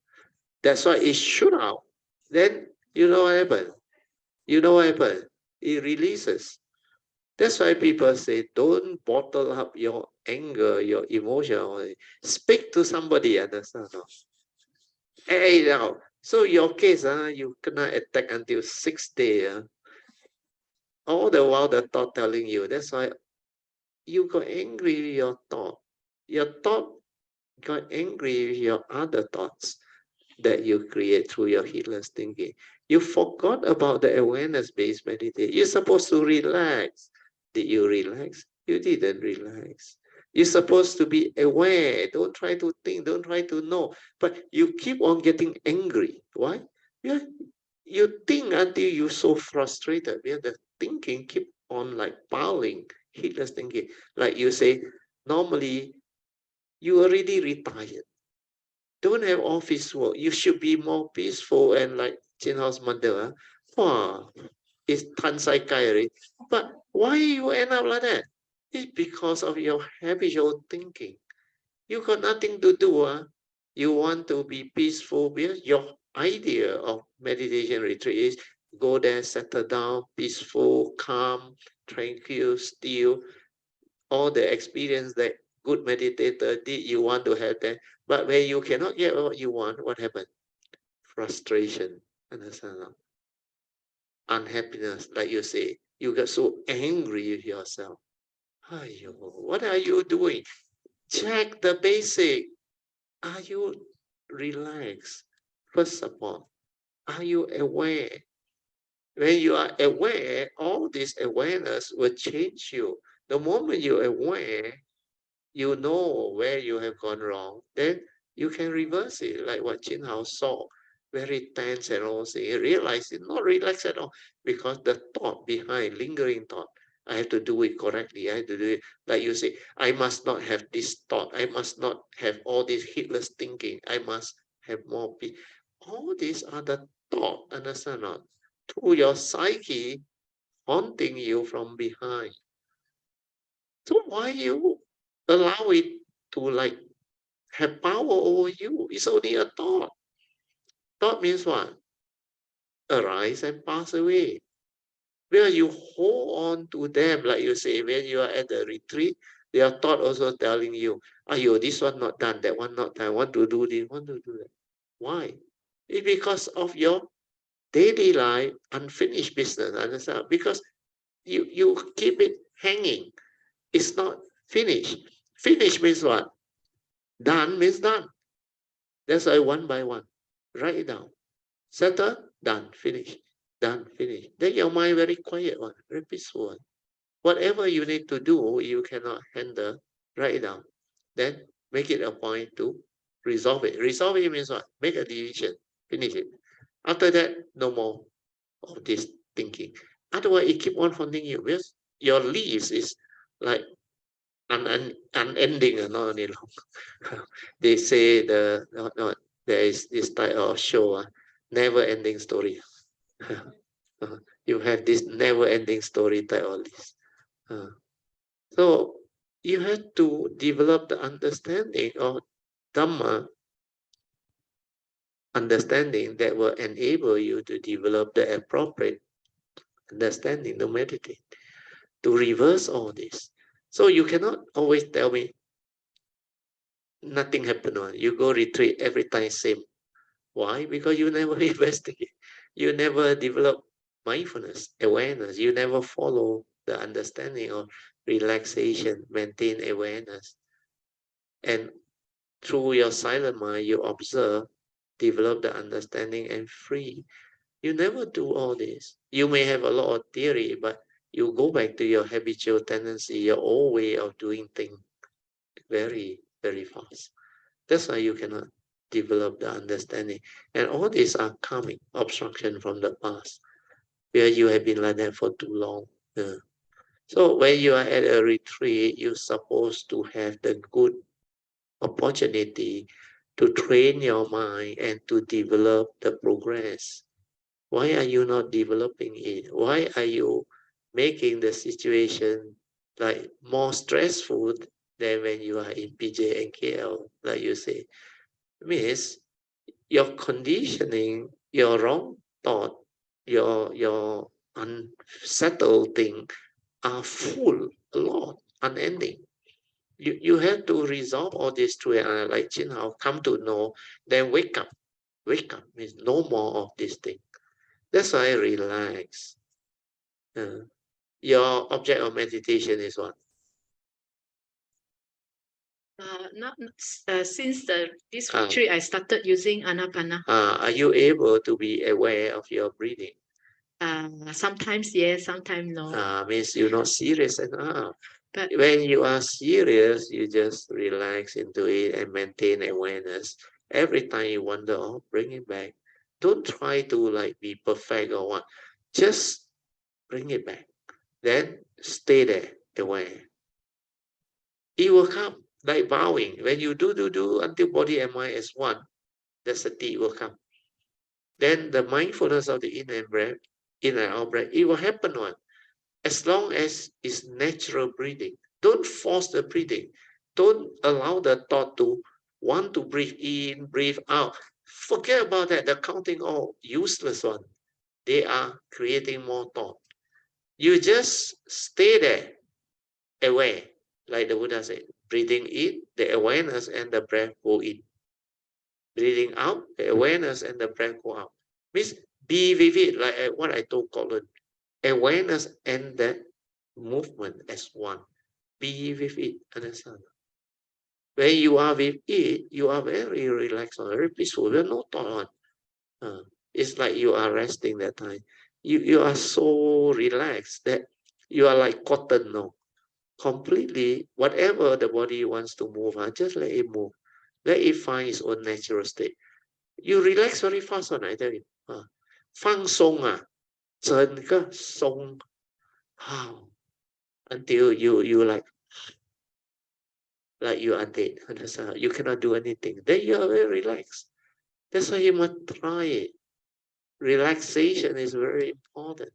That's why it shoot out. Then you know what happened? It releases. That's why people say, don't bottle up your anger, your emotion. Speak to somebody, understand? Hey, now, So your case, you cannot attack until 6 days. All the while the thought telling you. That's why you got angry with your thought. Your thought got angry with your other thoughts that you create through your heedless thinking. You forgot about the awareness-based meditation. You're supposed to relax. Did you relax? You didn't relax. You're supposed to be aware. Don't try to think. Don't try to know. But you keep on getting angry. Why? Yeah, you think until you're so frustrated. Yeah, the thinking keep on like piling. Heedless thinking. Like you say, normally you already retired. Don't have office work. You should be more peaceful and like Jin Hao's mother. Wow, it's Tan Sai Kai already. But why you end up like that? It's because of your habitual thinking. You got nothing to do. You want to be peaceful because your idea of meditation retreat is go there, settle down, peaceful, calm, tranquil, still. All the experience that good meditator did, you want to have that. But when you cannot get what you want, what happened? Frustration, understand? Unhappiness, like you say. You get so angry with yourself. Ayo, what are you doing? Check the basic. Are you relaxed? First of all, are you aware? When you are aware, all this awareness will change you. The moment you're aware, you know where you have gone wrong, then you can reverse it, like what Jin Hao saw, very tense and all, say, realize it, not relaxed at all, because the thought behind, lingering thought, I have to do it correctly, I have to do it, like you say, I must not have this thought, I must not have all this heedless thinking, I must have more peace. All these are the thought, understand not? Through your psyche, haunting you from behind. So why you allow it to like have power over you? It's only a thought. Thought means what? Arise and pass away. Where you hold on to them, like you say, when you are at the retreat, their thought also telling you, "Ayo, this one not done, that one not done, want to do this, want to do that." Why? It's because of your daily life, unfinished business, understand? Because you keep it hanging. It's not finished. Finished means what? Done means done. That's why one by one, write it down. Settle, done, finish, done, finish. Then your mind very quiet one, very peaceful one. Whatever you need to do, you cannot handle, write it down. Then make it a point to resolve it. Resolve it means what? Make a decision, finish it. After that, no more of this thinking. Otherwise, it keep on haunting you because your leaves is like unending and not any long. They say there is this type of show, never-ending story. You have this never-ending story type of this. So you have to develop the understanding of Dhamma, understanding that will enable you to develop the appropriate understanding to meditate, to reverse all this. So you cannot always tell me nothing happened. You go retreat every time same. Why? Because you never investigate. You never develop mindfulness, awareness. You never follow the understanding of relaxation, maintain awareness. And through your silent mind, you observe, develop the understanding and free. You never do all this. You may have a lot of theory, but you go back to your habitual tendency, your old way of doing things very, very fast. That's why you cannot develop the understanding. And all these are karmic obstruction from the past, where you have been like that for too long. So when you are at a retreat, you're supposed to have the good opportunity to train your mind and to develop the progress. Why are you not developing it? Why are you making the situation like more stressful than when you are in PJ and KL, like you say? Means your conditioning, your wrong thought, your unsettled thing are full, a lot, unending. You have to resolve all this through like Jin Hao, come to know, then wake up. Wake up means no more of this thing. That's why relax. Your object of meditation is what? Since this retreat, I started using Anapana. Are you able to be aware of your breathing? Sometimes yes, sometimes no. Means you're not serious enough. But when you are serious, you just relax into it and maintain awareness. Every time you wander off, bring it back. Don't try to like be perfect or what. Just bring it back. Then stay there, aware. It will come like bowing. When you do until body and mind is one, the sati will come. Then the mindfulness of the in and breath, in and out breath, it will happen one. As long as it's natural breathing. Don't force the breathing. Don't allow the thought to want to breathe in, breathe out. Forget about that. The counting all useless one. They are creating more thought. You just stay there, aware, like the Buddha said. Breathing in, the awareness and the breath go in. Breathing out, the awareness and the breath go out. Means be with it, like what I told Colin. Awareness and the movement as one. Be with it, understand? When you are with it, you are very relaxed, very peaceful. There's no thought on. It's like you are resting that time. You are so relaxed that you are like cotton, no? Completely, whatever the body wants to move, just let it move. Let it find its own natural state. You relax very fast on, I tell you. 放松啊，整个松，until you like you are dead. You cannot do anything. Then you are very relaxed. That's why you must try it. Relaxation is very important.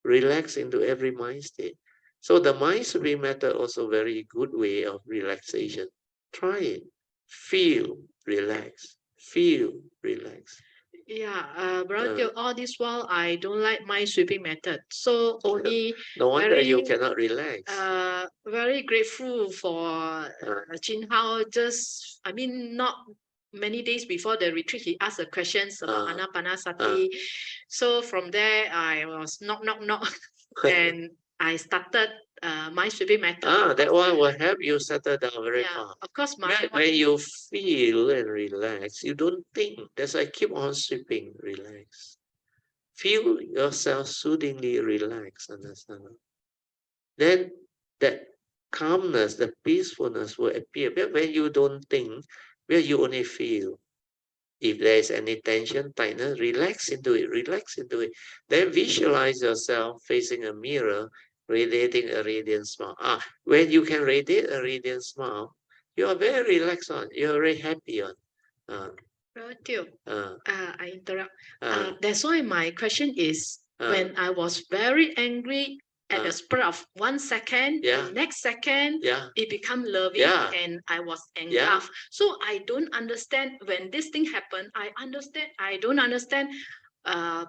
Relax into every mind state. So the mind sweeping method also very good way of relaxation. Try it. Feel relax. Feel relax. Yeah, Brother, all this while I don't like my sweeping method. So only no wonder you cannot relax. Very grateful for Jin Hao. Just I mean not many days before the retreat, he asked the questions about Anapanasati. So from there I was knock, and I started my sweeping method. That one will help you settle down very fast. Of course, when you feel and relax, you don't think. That's why I keep on sweeping, relax. Feel yourself soothingly relax, understand? Then that calmness, the peacefulness will appear. But when you don't think, where you only feel. If there is any tension, tightness, relax into it, relax into it. Then visualize yourself facing a mirror, radiating a radiant smile. When you can radiate a radiant smile, you are very relaxed on, you're very happy on. I interrupt. That's why my question is, when I was very angry at the spur of 1 second, the next second, it become loving and I was engulfed. So I don't understand when this thing happened. I don't understand how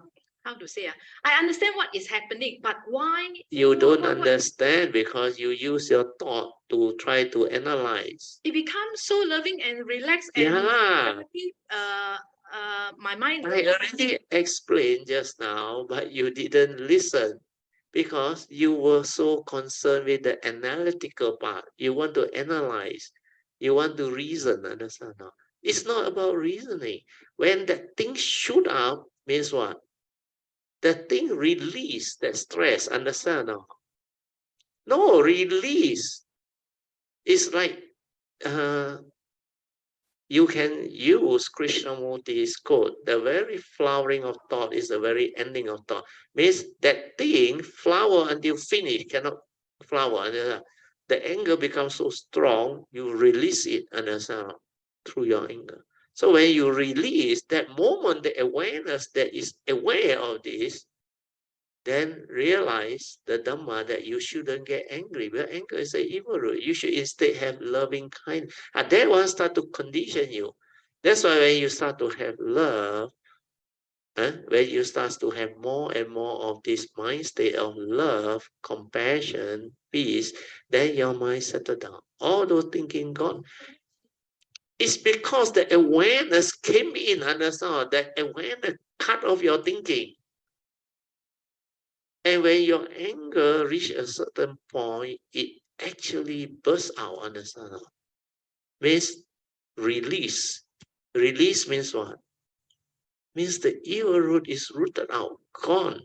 to say. I understand what is happening, but why? You don't understand because you use your thought to try to analyze. It becomes so loving and relaxed and my mind. I already explained just now, but you didn't listen because you were so concerned with the analytical part. You want to analyze, you want to reason, understand? No? It's not about reasoning. When that thing shoot up, means what? The thing release that stress, understand? No, release. It's like you can use Krishnamurti's quote, the very flowering of thought is the very ending of thought. Means that thing flower until finish, cannot flower. The anger becomes so strong, you release it, understand, through your anger. So when you release that moment, the awareness that is aware of this, then realize the Dhamma that you shouldn't get angry. But anger is an evil root. You should instead have loving kindness. And that one start to condition you. That's why when you start to have love, when you start to have more and more of this mind state of love, compassion, peace, then your mind settle down. All those thinking gone. It's because the awareness came in, understand? That awareness cut off your thinking. And when your anger reaches a certain point, it actually bursts out, understand? Means release. Release means what? Means the evil root is rooted out, gone.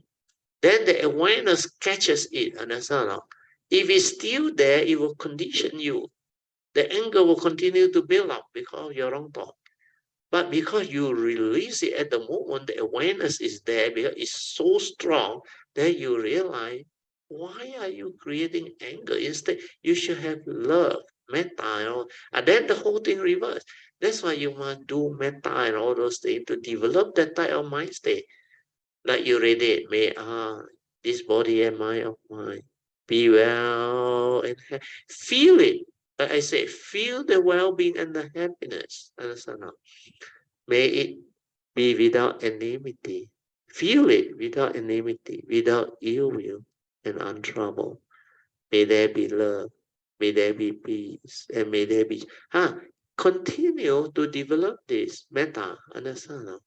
Then the awareness catches it, understand? If it's still there, it will condition you. The anger will continue to build up because of your wrong thought. But because you release it at the moment, the awareness is there because it's so strong that you realize, why are you creating anger? Instead, you should have love, metta, and then the whole thing reverse. That's why you must do metta and all those things to develop that type of mind state. Like you read it, may this body and mind of mine be well and feel it. Like I say, feel the well-being and the happiness. Understand? May it be without enmity. Feel it without enmity, without ill will and untroubled. May there be love. May there be peace. And may there be... continue to develop this metta. Understand?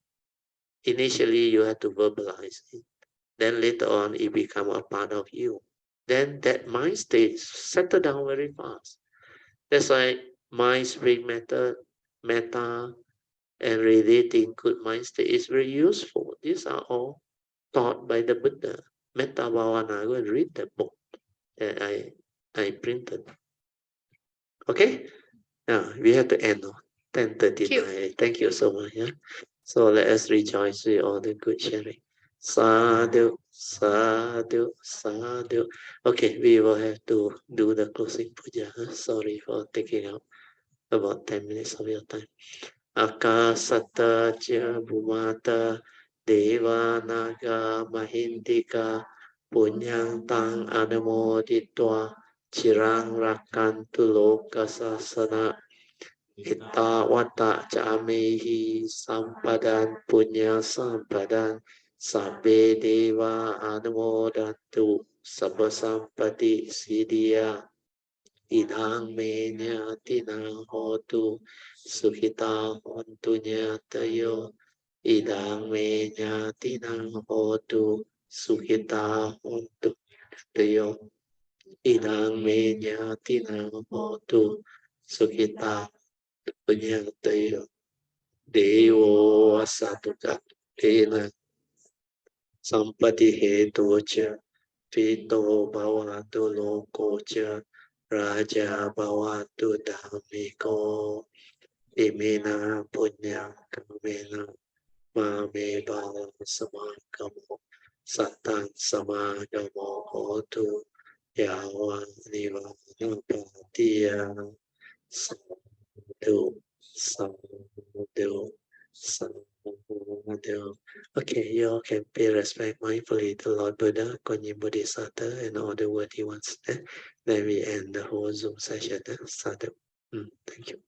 Initially, you have to verbalize it. Then later on, it becomes a part of you. Then that mind state settle down very fast. That's why mind, spirit, metta, and relating good mind state is very useful. These are all taught by the Buddha. Metta Bhavana, go and read the book that I printed. Okay? Now, we have to end on 10:39. Thank you so much. Yeah? So let us rejoice with all the good sharing. Sadhu, sadhu, sadhu. Okay, we will have to do the closing puja. Sorry for taking up about 10 minutes of your time. Akasata cha bhumata deva naga mahindika punyang tang anumoditwa chirang rakantu loka sasana Ita wata camehi sampadan punya sampadan sabbe deva anumodantu sabba sampati siddhya idang menya tinang hotu sukhita hontu nyatayo idang menya tinang hotu sukhita hontu nyatayo idang menya tinang hotu sukhita Punyatayo Devo Asatuka Tena Sampati Hetocha Pito Bhavatu Lokocha Raja Bhavatu Dhammiko Imena Punya Kamena Mame Bhala Samakamo Satan Samakamo Hotu Yawa Nivana Patiya Sadhu, sadhu, sadhu. Okay, you all can pay respect mindfully to Lord Buddha, Kuan-Yin Bodhisattva, and all the worthy ones. Then we end the whole Zoom session. Sadhu. Thank you.